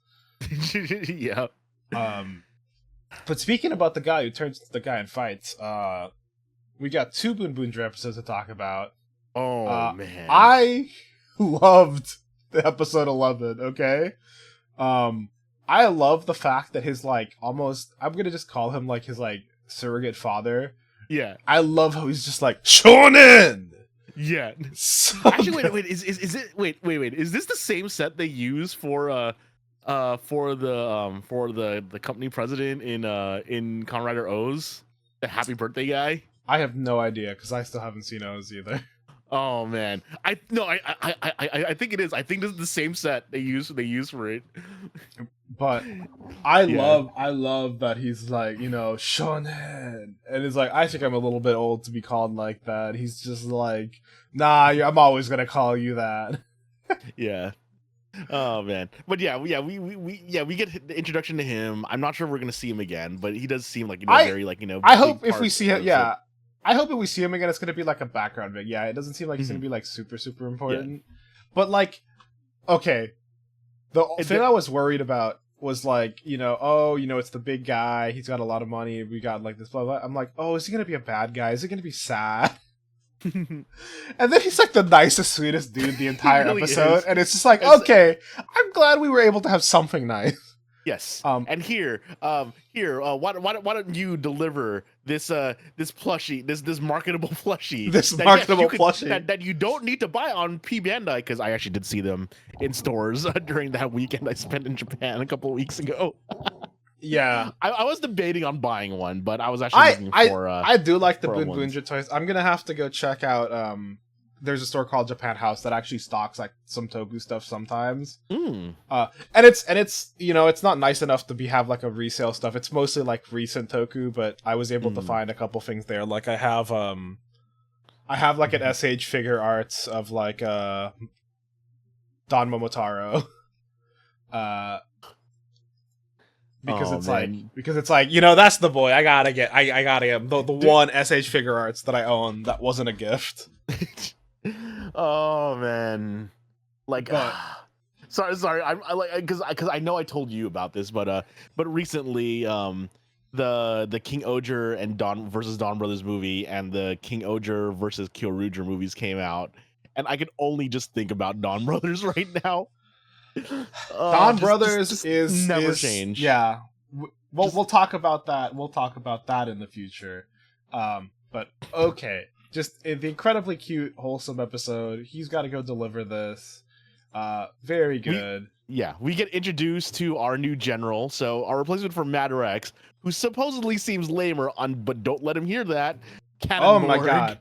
Yeah. But speaking about the guy who turns into the guy and fights, we got 2 Boon Boon episodes to talk about. Man, I loved the episode 11, okay? I love the fact that his like almost, I'm gonna just call him like his like surrogate father. Yeah. I love how he's just like shonen. Yeah. So actually, wait, is it wait, is this the same set they use for the company president in Kamen Rider O's, the happy birthday guy? I have no idea because I still haven't seen O's either. Oh man, I think it is. I think this is the same set they use for it. But I love that he's like shonen, and it's like I think I'm a little bit old to be called like that. He's just like, nah, I'm always gonna call you that. Yeah. Oh man, but we get the introduction to him. I'm not sure if we're gonna see him again, but he does seem like very like I hope if we see him, I hope if we see him again, it's going to be like a background bit. Yeah, it doesn't seem like he's going to be like super, super important. Yeah. But like, okay, the thing I was worried about was like, it's the big guy. He's got a lot of money. We got like this blah, blah. I'm like, oh, is he going to be a bad guy? Is it going to be sad? And then he's like the nicest, sweetest dude the entire really episode. Is. And it's just like, okay, I'm glad we were able to have something nice. Yes. And here, why don't you deliver this plushie, this marketable plushie, plushie that you don't need to buy on P Bandai, because I actually did see them in stores during that weekend I spent in Japan a couple of weeks ago. Yeah, I was debating on buying one, but I was actually looking for. I do like the Boon Boonja toys. I'm gonna have to go check out. There's a store called Japan House that actually stocks like some Toku stuff sometimes. And it's it's not nice enough to have like a resale stuff. It's mostly like recent Toku, but I was able to find a couple things there. Like I have like an SH figure arts of like Don Momotaro. because it's like, you know, that's the boy. I gotta get the one SH Figure Arts that I own that wasn't a gift. Oh man, like, sorry. I like because I know I told you about this, but recently, the King Oger and Dawn versus Dawn Brothers movie and the King Oger versus Kyoruger movies came out, and I can only just think about Dawn Brothers right now. Dawn Brothers just never change. Yeah, we'll talk about that. We'll talk about that in the future. But okay, just the incredibly cute, wholesome episode. He's got to go deliver this. Very good. We get introduced to our new general. So our replacement for Madrex, who supposedly seems lamer, but don't let him hear that. Oh my god.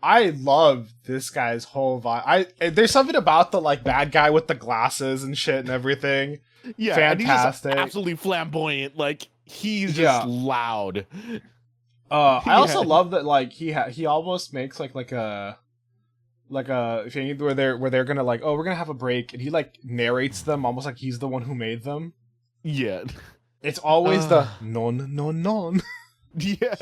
I love this guy's whole vibe. There's something about the like bad guy with the glasses and shit and everything. Yeah, fantastic. And he's absolutely flamboyant. Like he's just loud. I also love that like he almost makes like a thing where they're gonna like, oh, we're gonna have a break, and he like narrates them almost like he's the one who made them. Yeah, it's always the non. Yeah.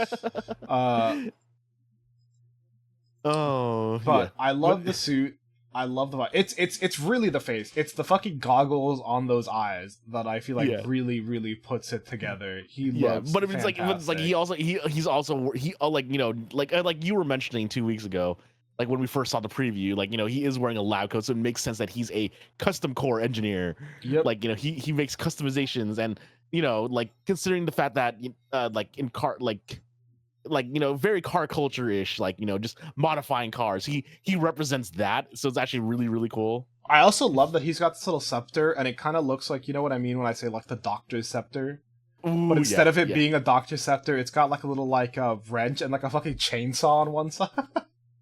But I love the suit. I love the vibe. It's really the face. It's the fucking goggles on those eyes that I feel like really puts it together. He looks but fantastic. it's like he's also like, you know, like you were mentioning 2 weeks ago, like when we first saw the preview, like, you know, he is wearing a lab coat, so it makes sense that he's a custom core engineer. Yep. Like, you know, he makes customizations, and, you know, like considering the fact that like in car like, you know, very car culture-ish, like, you know, just modifying cars. He represents that, so it's actually really cool. I also love that he's got this little scepter, and it kind of looks like, you know what I mean when I say like the doctor's scepter. Ooh, but instead of it being a doctor's scepter, it's got like a little like wrench and like a fucking chainsaw on one side.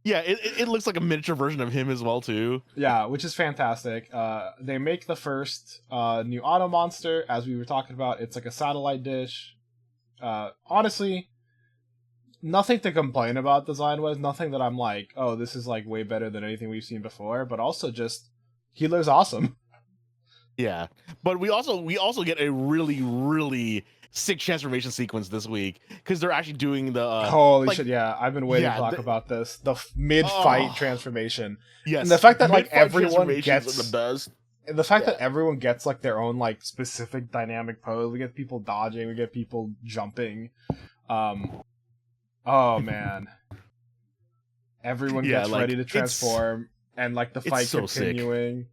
Yeah, it looks like a miniature version of him as well too. Yeah, which is fantastic. They make the first new auto monster, as we were talking about. It's like a satellite dish. Honestly, nothing to complain about design-wise. Nothing that I'm like, oh, this is like way better than anything we've seen before. But also just, he looks awesome. Yeah, but we also get a really sick transformation sequence this week, because they're actually doing the holy shit. Yeah, I've been waiting to talk about this, the mid-fight transformation. Yes, and the fact that like everyone gets the best, and the fact that everyone gets like their own like specific dynamic pose. We get people dodging, we get people jumping. Oh man, everyone gets ready to transform, and like the fight continuing. Sick.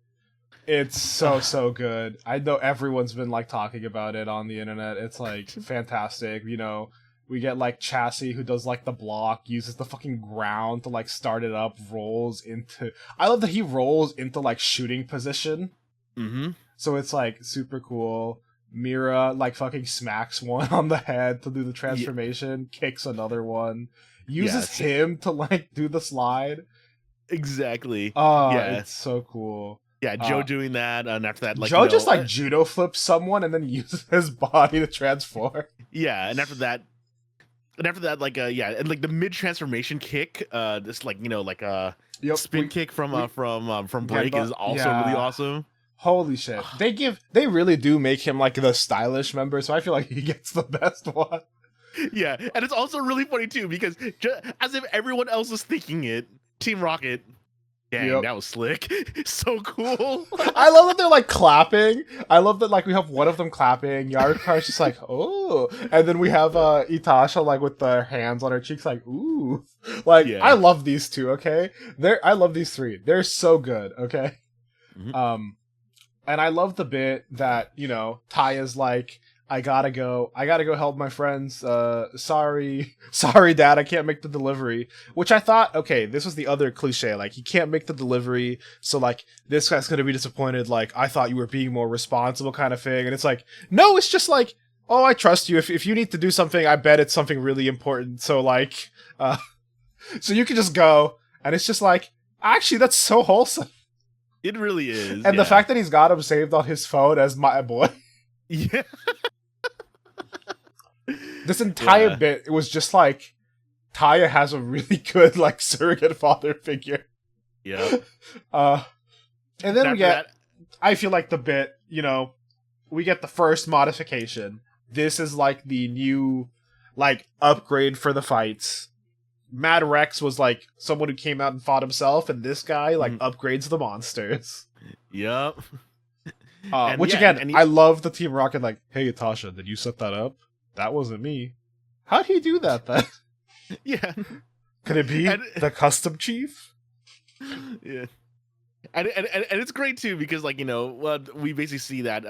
It's so good. I know everyone's been like talking about it on the internet. It's like fantastic. You know, we get like Chassis, who does like the block, uses the fucking ground to like start it up, rolls into. I love that he rolls into like shooting position. Mm-hmm. So it's like super cool. Mira like fucking smacks one on the head to do the transformation, kicks another one, uses him to like do the slide. Exactly. Oh, it's so cool. Yeah, Joe doing that, and after that, like Joe just like judo flips someone and then uses his body to transform. Yeah, and after that, like and like the mid transformation kick, this like, you know, like spin kick from Break is also really awesome. Holy shit! They really do make him like the stylish member, so I feel like he gets the best one. Yeah, and it's also really funny too, because as if everyone else is thinking it, Team Rocket. Dang, that was slick. So cool. I love that they're like clapping. I love that like we have one of them clapping. Yarukar's just like, oh. And then we have Itasha like with the hands on her cheeks like, ooh. Like, I love these two, okay? I love these three. They're so good, okay? Mm-hmm. And I love the bit that, you know, Taya's like, I gotta go help my friends. Sorry, Dad, I can't make the delivery. Which I thought, okay, this was the other cliche. Like, he can't make the delivery, so like this guy's gonna be disappointed. Like, I thought you were being more responsible, kind of thing. And it's like, no, it's just like, oh, I trust you. If you need to do something, I bet it's something really important. So like, so you can just go. And it's just like, actually, that's so wholesome. It really is. And the fact that he's got him saved on his phone as my boy. Yeah. This entire bit, it was just like, Taya has a really good like surrogate father figure. Yeah. And then we get, I feel like the bit, you know, we get the first modification, this is like the new like upgrade for the fights. Mad Rex was like someone who came out and fought himself, and this guy like upgrades the monsters. Yep. Which again, I love the Team Rocket. Like, hey, Tasha, did you set that up? That wasn't me. How'd he do that then? Yeah. Could it be the custom chief? Yeah. And it's great too because like we basically see that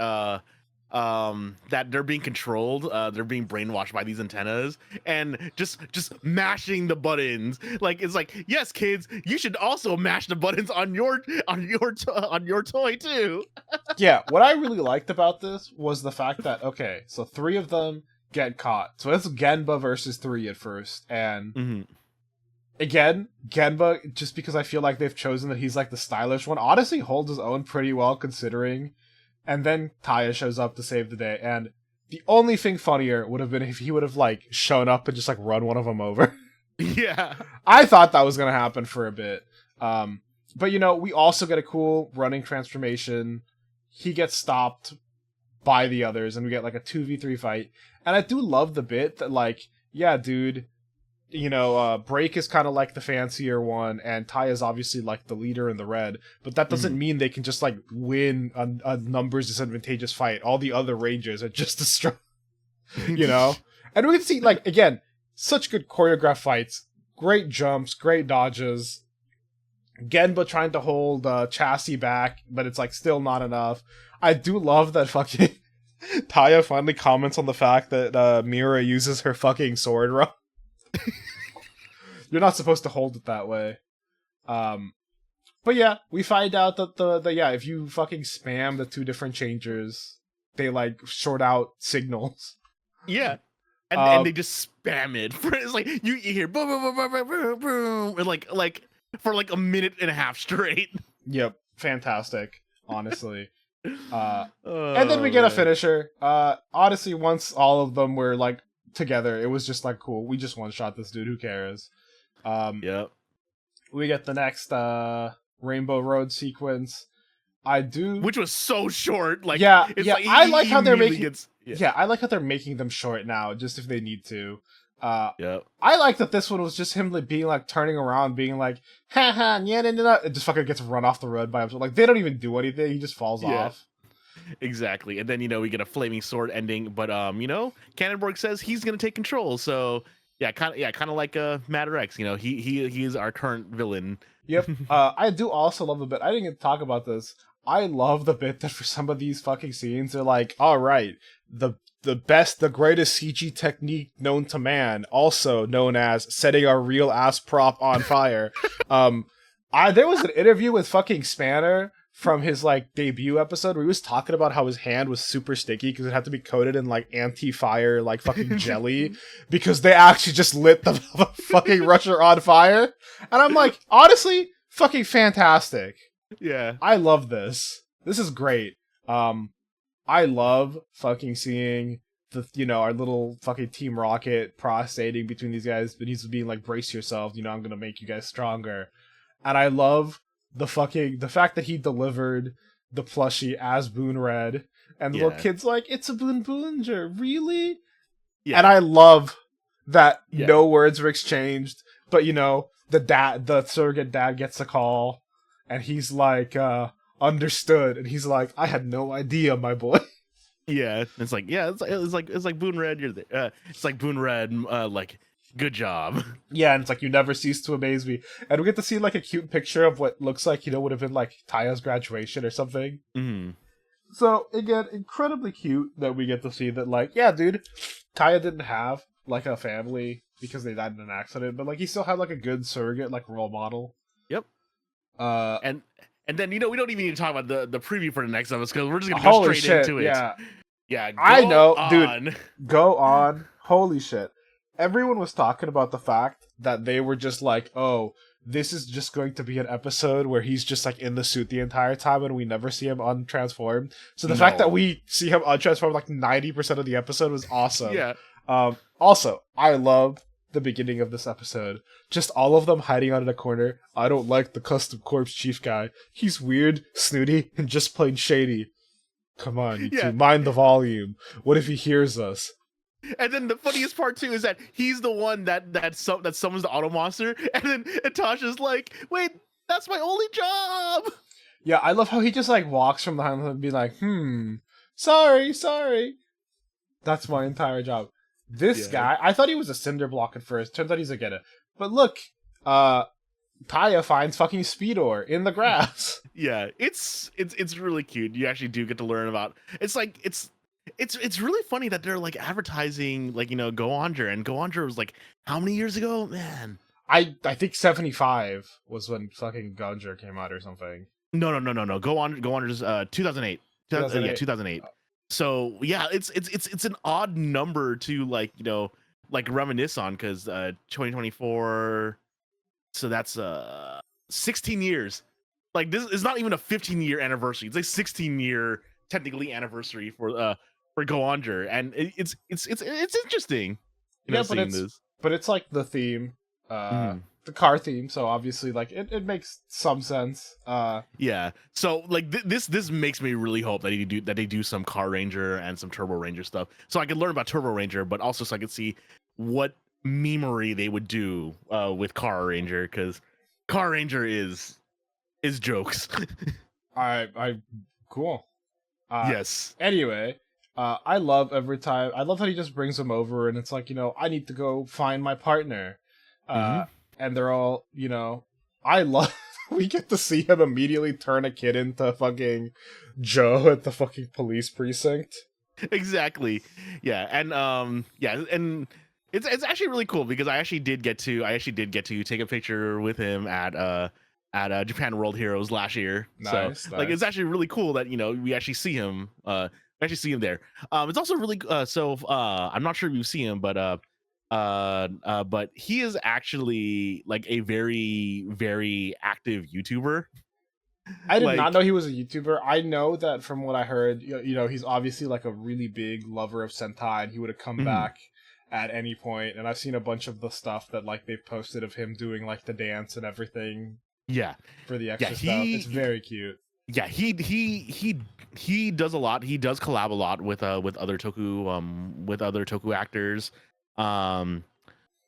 that they're being controlled, they're being brainwashed by these antennas and just mashing the buttons. Like it's like, yes, kids, you should also mash the buttons on your toy too. Yeah, what I really liked about this was the fact that okay, so 3 of them get caught. So it's Genba versus 3 at first, and again, Genba, just because I feel like they've chosen that he's like the stylish one, honestly holds his own pretty well considering. And then Taya shows up to save the day, and the only thing funnier would have been if he would have like shown up and just like run one of them over. Yeah, I thought that was gonna happen for a bit. But we also get a cool running transformation. He gets stopped by the others, and we get like a 2v3 fight. And I do love the bit that like, yeah, dude, Break is kind of like the fancier one, and Ty is obviously like the leader in the red, but that doesn't mean they can just like win a numbers disadvantageous fight. All the other Rangers are just as strong, And we can see like, again, such good choreographed fights, great jumps, great dodges. Genba trying to hold Chassis back, but it's like still not enough. I do love that fucking Taya finally comments on the fact that Mira uses her fucking sword run. You're not supposed to hold it that way. But yeah, we find out that if you fucking spam the 2 different changers, they like short out signals. Yeah. And they just spam it. It's like you hear boom boom boom boom boom boom and like for like a minute and a half straight. Yep. Fantastic, honestly. And then we get a finisher. Honestly, once all of them were like together, it was just like cool, we just one shot this dude, who cares. Yep. We get the next Rainbow Road sequence. Which was so short. Like, yeah, it's yeah. Like I like how they're making I like how they're making them short now, just if they need to. Yep. I like that this one was just him like being like turning around, being like, ha ha, yeah, it just fucking gets run off the road by himself. Like they don't even do anything, he just falls off. Exactly. And then we get a flaming sword ending, but Cannonborg says he's gonna take control. So kind of like Mad Rex. He is our current villain. Yep. I do also love the bit. I didn't get to talk about this. I love the bit that for some of these fucking scenes, they're like, all right, the greatest CG technique known to man, also known as setting our real ass prop on fire. There was an interview with fucking Spanner from his like debut episode where he was talking about how his hand was super sticky because it had to be coated in like anti-fire like fucking jelly because they actually just lit the fucking rusher on fire. And I'm like, honestly, fucking fantastic. Yeah. I love this. This is great. I love fucking seeing our little fucking Team Rocket prostating between these guys, but he's being like, brace yourself, I'm gonna make you guys stronger. And I love the fact that he delivered the plushie as Boon Red, and the little kid's like, it's a Boon Booninger, really? Yeah. And I love that no words were exchanged, but the surrogate dad gets a call, and he's like, understood, and he's like, I had no idea, my boy. Yeah, it's like Boon Red, you're there. It's like Boon Red, like, good job. Yeah, and it's like, you never cease to amaze me. And we get to see like a cute picture of what looks like, would have been like Taya's graduation or something. Mm-hmm. So again, incredibly cute that we get to see that, like, yeah, dude, Taya didn't have like a family because they died in an accident, but like he still had like a good surrogate, like role model. Yep. And then we don't even need to talk about the preview for the next episode because we're just gonna go straight into it. Yeah. I know, dude. Go on. Holy shit. Everyone was talking about the fact that they were just like, oh, this is just going to be an episode where he's just like in the suit the entire time and we never see him untransformed. So the fact that we see him untransformed like 90% of the episode was awesome. Yeah. Also, I love the beginning of this episode. Just all of them hiding out in a corner. I don't like the custom corpse chief guy. He's weird, snooty, and just plain shady. Come on, you two, mind the volume. What if he hears us? And then the funniest part too is that he's the one that summons the auto monster, and then Natasha's like, "Wait, that's my only job." Yeah, I love how he just like walks from behind him and be like, sorry. That's my entire job. This guy, I thought he was a cinder block at first. Turns out he's a getter. But look, Taya finds fucking Speedor in the grass. Yeah, it's really cute. You actually do get to learn about. It's really funny that they're like advertising like Go Andre, and Go Andre was like how many years ago, man? I think 75 was when fucking Go Andre came out or something. No. Go Andre's 2008. 2008. So yeah, it's an odd number to like reminisce on, because 2024. So that's 16 years. Like, this is not even a 15-year anniversary. It's like 16-year technically anniversary for Go Andre, and it's interesting. But it's like the theme, the car theme. So obviously, like it makes some sense. Yeah. So like this makes me really hope that they do some Car Ranger and some Turbo Ranger stuff, so I can learn about Turbo Ranger, but also so I can see what memery they would do with Car Ranger, because Car Ranger is jokes. I cool. Yes. Anyway, I love that he just brings him over, and it's like, I need to go find my partner. And they're all, I love we get to see him immediately turn a kid into fucking Joe at the fucking police precinct. Exactly. Yeah, and and it's actually really cool, because I actually did get to take a picture with him at Japan World Heroes last year. Nice. Like, it's actually really cool that we actually see him there. It's also really I'm not sure if you see him, but he is actually like a very, very active YouTuber. I did not know he was a YouTuber. I know that from what I heard, he's obviously like a really big lover of Sentai, and he would have come back at any point. And I've seen a bunch of the stuff that like they've posted of him doing like the dance and everything. Yeah, for the extra stuff. It's very cute. Yeah, he does a lot. He does collab a lot with other toku actors.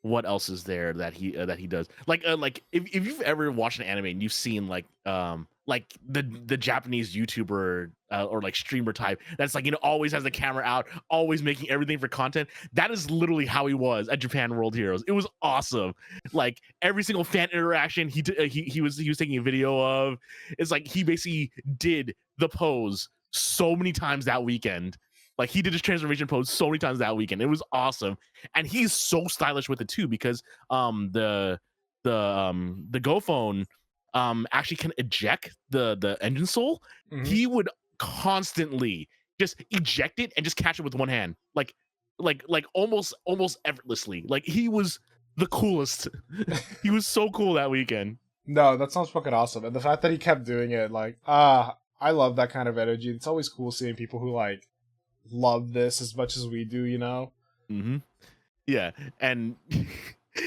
What else is there that he does? Like if you've ever watched an anime and you've seen like the Japanese YouTuber or like streamer type that's like always has the camera out, always making everything for content. That is literally how he was at Japan World Heroes. It was awesome. Like, every single fan interaction he was taking a video of. It's like he basically did the pose so many times that weekend. Like, he did his transformation pose so many times that weekend. It was awesome. And he's so stylish with it too, because the Go phone actually can eject the engine soul. He would constantly just eject it and just catch it with one hand, like almost effortlessly. Like, he was the coolest. He was so cool that weekend. No, that sounds fucking awesome. And the fact that he kept doing it, like, I love that kind of energy. It's always cool seeing people who like love this as much as we do, Yeah, and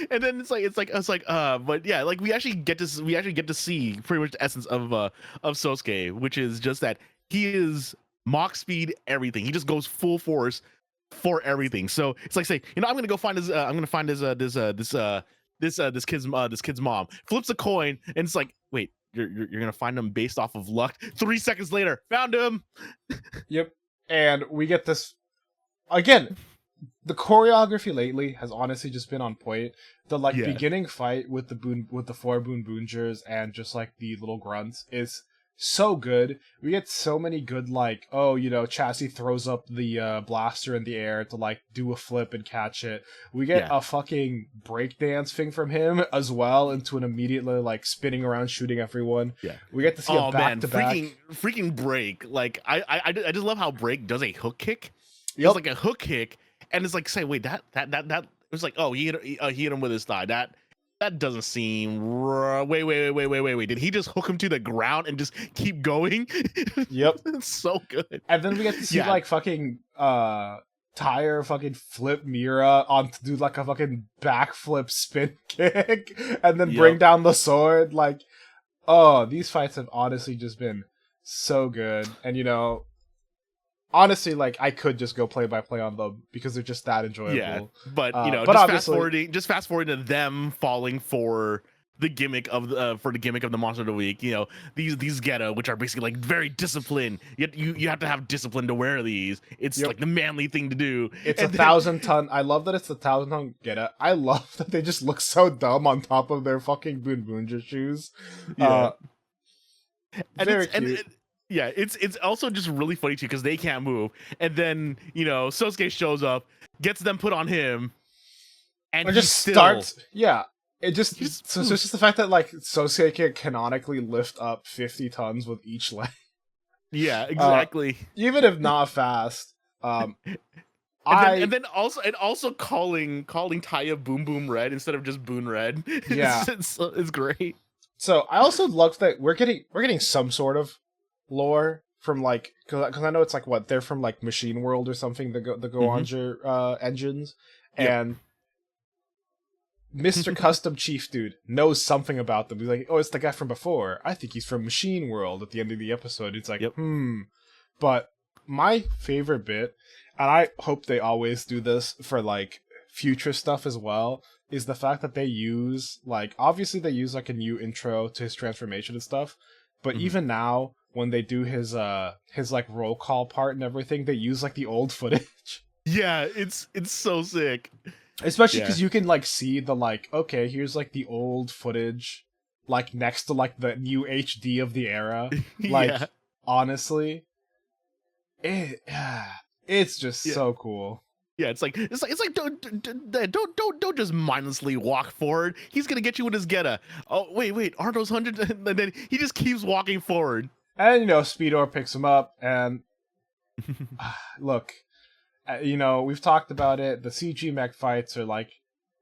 then it's like but yeah, like we actually get to see pretty much the essence of Sosuke, which is just that he is Mach speed everything. He just goes full force for everything. So it's like, say, I'm gonna go find his this kid's mom. Flips a coin, and it's like, wait, you're gonna find him based off of luck. 3 seconds later, found him. Yep. And we get this again. The choreography lately has honestly just been on point. The beginning fight with the 4 Boon-Boongers and just like the little grunts is so good. We get so many good Chassis throws up the blaster in the air to like do a flip and catch it. We get a fucking breakdance thing from him as well, into an immediately like spinning around shooting everyone. Yeah, we get to see a back to back freaking break. Like, I just love how break does a hook kick. Yep. It's like a hook kick, and it's like, say, wait, that it was like, oh, he hit him with his thigh. That doesn't seem wait. Did he just hook him to the ground and just keep going? Yep. It's so good. And then we get to see like fucking Tire fucking flip Mira on to do like a fucking backflip spin kick and then bring down the sword. Like, oh, these fights have honestly just been so good. And honestly, like, I could just go play by play on them because they're just that enjoyable. Yeah, but you know, but just fast forwarding to them falling for the gimmick of the monster of the week. You know, these ghetto, which are basically like very disciplined. Yet you have to have discipline to wear these. It's like the manly thing to do. It's 1,000-ton. I love that it's a 1,000-ton ghetto. I love that they just look so dumb on top of their fucking Boon Boonja shoes. Yeah, very cute. It's also just really funny too because they can't move, and then you know Sosuke shows up, gets them put on him, and it just starts. Yeah. So it's just the fact that like Sosuke can canonically lift up 50 tons with each leg. Yeah, exactly. Even if not fast. And then also calling Taya Boom Boom Red instead of just Boon Red. Yeah, it's great. So I also love that we're getting some sort of lore from like because I know it's like what they're from like Machine World or something, the Go engines, and Mr. Custom Chief Dude knows something about them. He's like, oh, it's the guy from before. I think he's from Machine World. At the end of the episode, it's like, But my favorite bit, and I hope they always do this for like future stuff as well, is the fact that they use like obviously they use like a new intro to his transformation and stuff, but even now when they do his like roll call part and everything, they use like the old footage. Yeah, it's so sick. Especially because you can like see the like, okay, here's like the old footage like next to like the new HD of the era. Like honestly, it's just so cool. Yeah, it's like don't just mindlessly walk forward. He's gonna get you with his geta. Oh wait, are those 100? And then he just keeps walking forward. And you know, Speedor picks him up, and look, you know, we've talked about it. The CG mech fights are like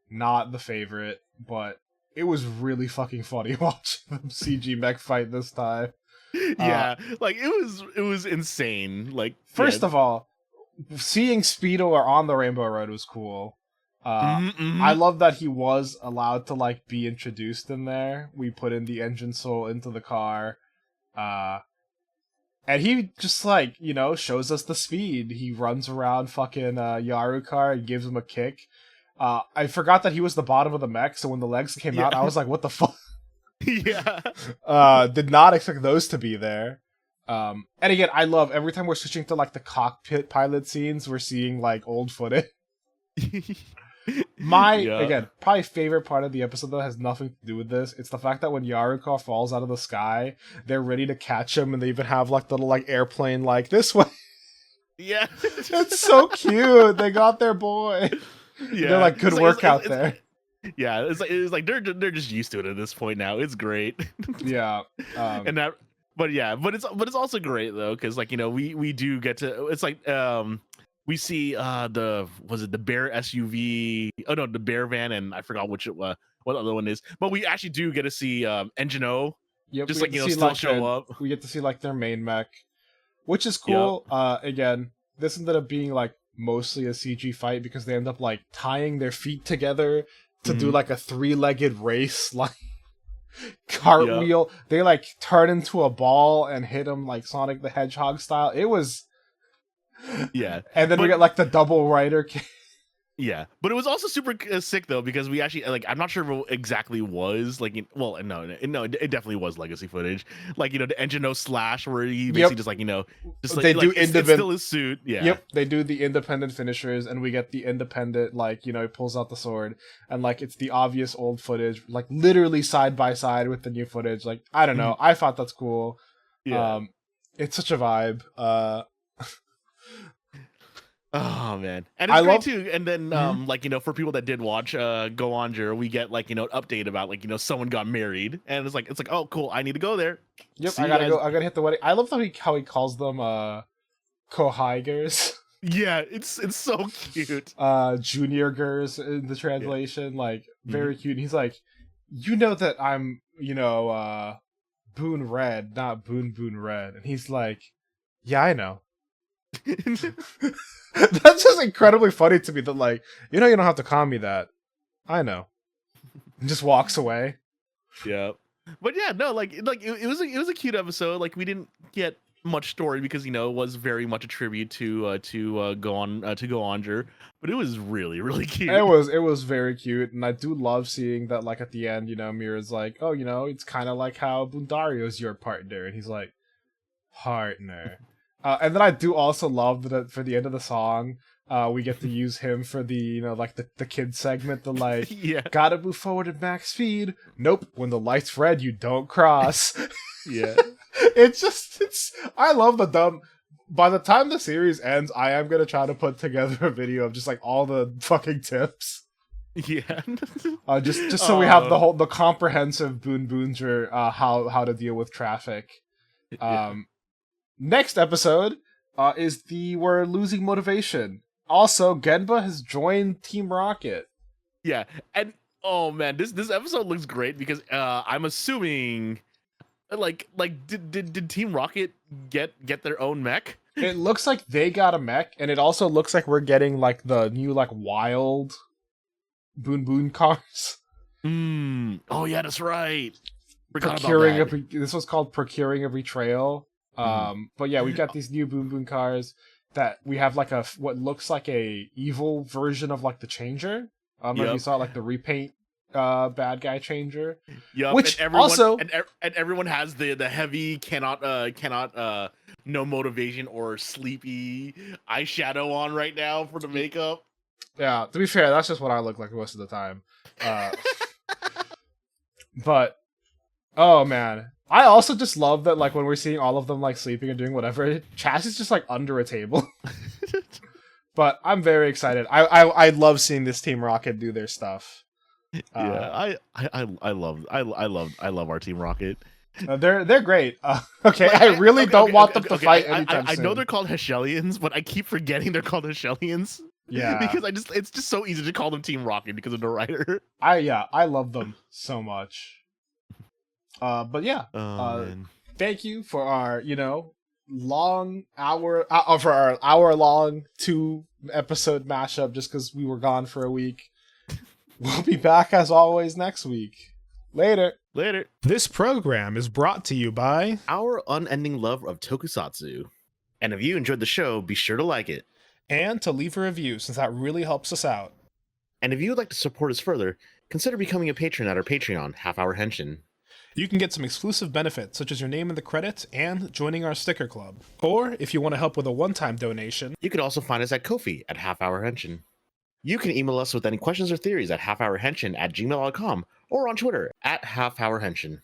not the favorite, but it was really fucking funny watching them CG mech fight this time. Yeah, like it was insane. Like first of all, seeing Speedor on the Rainbow Road was cool. I love that he was allowed to like be introduced in there. We put in the engine soul into the car. And he just like, you know, shows us the speed. He runs around fucking Yaru car and gives him a kick. I forgot that he was the bottom of the mech, so when the legs came out, I was like, what the fuck? Did not expect those to be there. And again, I love every time we're switching to like the cockpit pilot scenes, we're seeing like old footage. Again, probably favorite part of the episode though has nothing to do with this. It's the fact that when Yaruka falls out of the sky, they're ready to catch him, and they even have like the little like airplane like this way. Yeah, it's so cute. They got their boy. Yeah, they're like good work out there. Yeah, it's like they're just used to it at this point now. It's great. Yeah, and that, but it's also great though because like you know we do get to it's like we see the bear SUV, the bear van, and I forgot what the other one is, but we actually do get to see Engine O. Yep, just like still show up. We get to see like their main mech, which is cool. Again, this ended up being like mostly a CG fight because they end up like tying their feet together to do like a 3-legged race, like cartwheel. They like turn into a ball and hit him like Sonic the Hedgehog style. It was and then we get like the double rider kick. Yeah, but it was also super sick though because we actually like I'm not sure what exactly was like no, it definitely was legacy footage, like you know the Engine O slash where he basically just like you know just like, they do it's still his suit. They do the independent finishers and we get the independent like you know he pulls out the sword and like it's the obvious old footage like literally side by side with the new footage. Like I don't know, I thought that's cool. It's such a vibe. Oh man, and it's great too. And then like you know for people that did watch Go Azure, we get like you know an update about like you know someone got married, and it's like oh cool, I need to go there. Yep, I gotta hit the wedding. I love how he calls them Kohaigers. Yeah, it's so cute. Junior girls in the translation, like very cute. And he's like, you know that I'm you know Boon Red, not Boon Red, and he's like, yeah, I know. That's just incredibly funny to me that like you know you don't have to call me that. I know. And just walks away. Yeah. But yeah, no, like it was a cute episode. Like we didn't get much story because it was very much a tribute to Go Onger, but it was really really cute. It was very cute, and I do love seeing that like at the end, Mira's like, oh, it's kind of like how Bundario's your partner, and he's like, partner. And then I do also love that for the end of the song, we get to use him for the like the kid segment, the like yeah, gotta move forward at max speed. Nope, when the light's red, you don't cross. yeah. I love the dumb. By the time the series ends, I am gonna try to put together a video of just like all the fucking tips. Yeah. Just so we have the comprehensive Boon Boonger how to deal with traffic. Next episode is we're losing motivation. Also, Genba has joined Team Rocket. Yeah, and oh man, this episode looks great because I'm assuming did Team Rocket get their own mech? It looks like they got a mech, and it also looks like we're getting like the new like wild Boon cars. Oh yeah, that's right. This was called Procuring a Betrayal. But yeah, we got these new Boon cars that we have like what looks like a evil version of like the Changer. I don't know if you saw like the repaint bad guy Changer. Yeah, which and everyone, also and everyone has the heavy cannot no motivation or sleepy eyeshadow on right now for the makeup. Yeah, to be fair, that's just what I look like most of the time. But oh man, I also just love that like when we're seeing all of them like sleeping and doing whatever, Chaz is just like under a table. But I'm very excited. I love seeing this Team Rocket do their stuff. Yeah, I love our Team Rocket. They're great. Okay, I really don't want them to fight anytime soon. I know they're called Heshelians, but I keep forgetting they're called Heshelians. Yeah, because it's just so easy to call them Team Rocket because of the writer. I love them so much. But yeah, thank you for our long hour for our hour-long 2-episode mashup just because we were gone for a week. We'll be back as always next week. Later. This program is brought to you by our unending love of tokusatsu. And if you enjoyed the show, be sure to like it. And to leave a review, since that really helps us out. And if you would like to support us further, consider becoming a patron at our Patreon, Half Hour Henshin. You can get some exclusive benefits, such as your name in the credits and joining our sticker club. Or, if you want to help with a one-time donation, you can also find us at Ko-fi at Half Hour Henshin. You can email us with any questions or theories at halfhourhenshin@gmail.com or on Twitter at halfhourhenshin.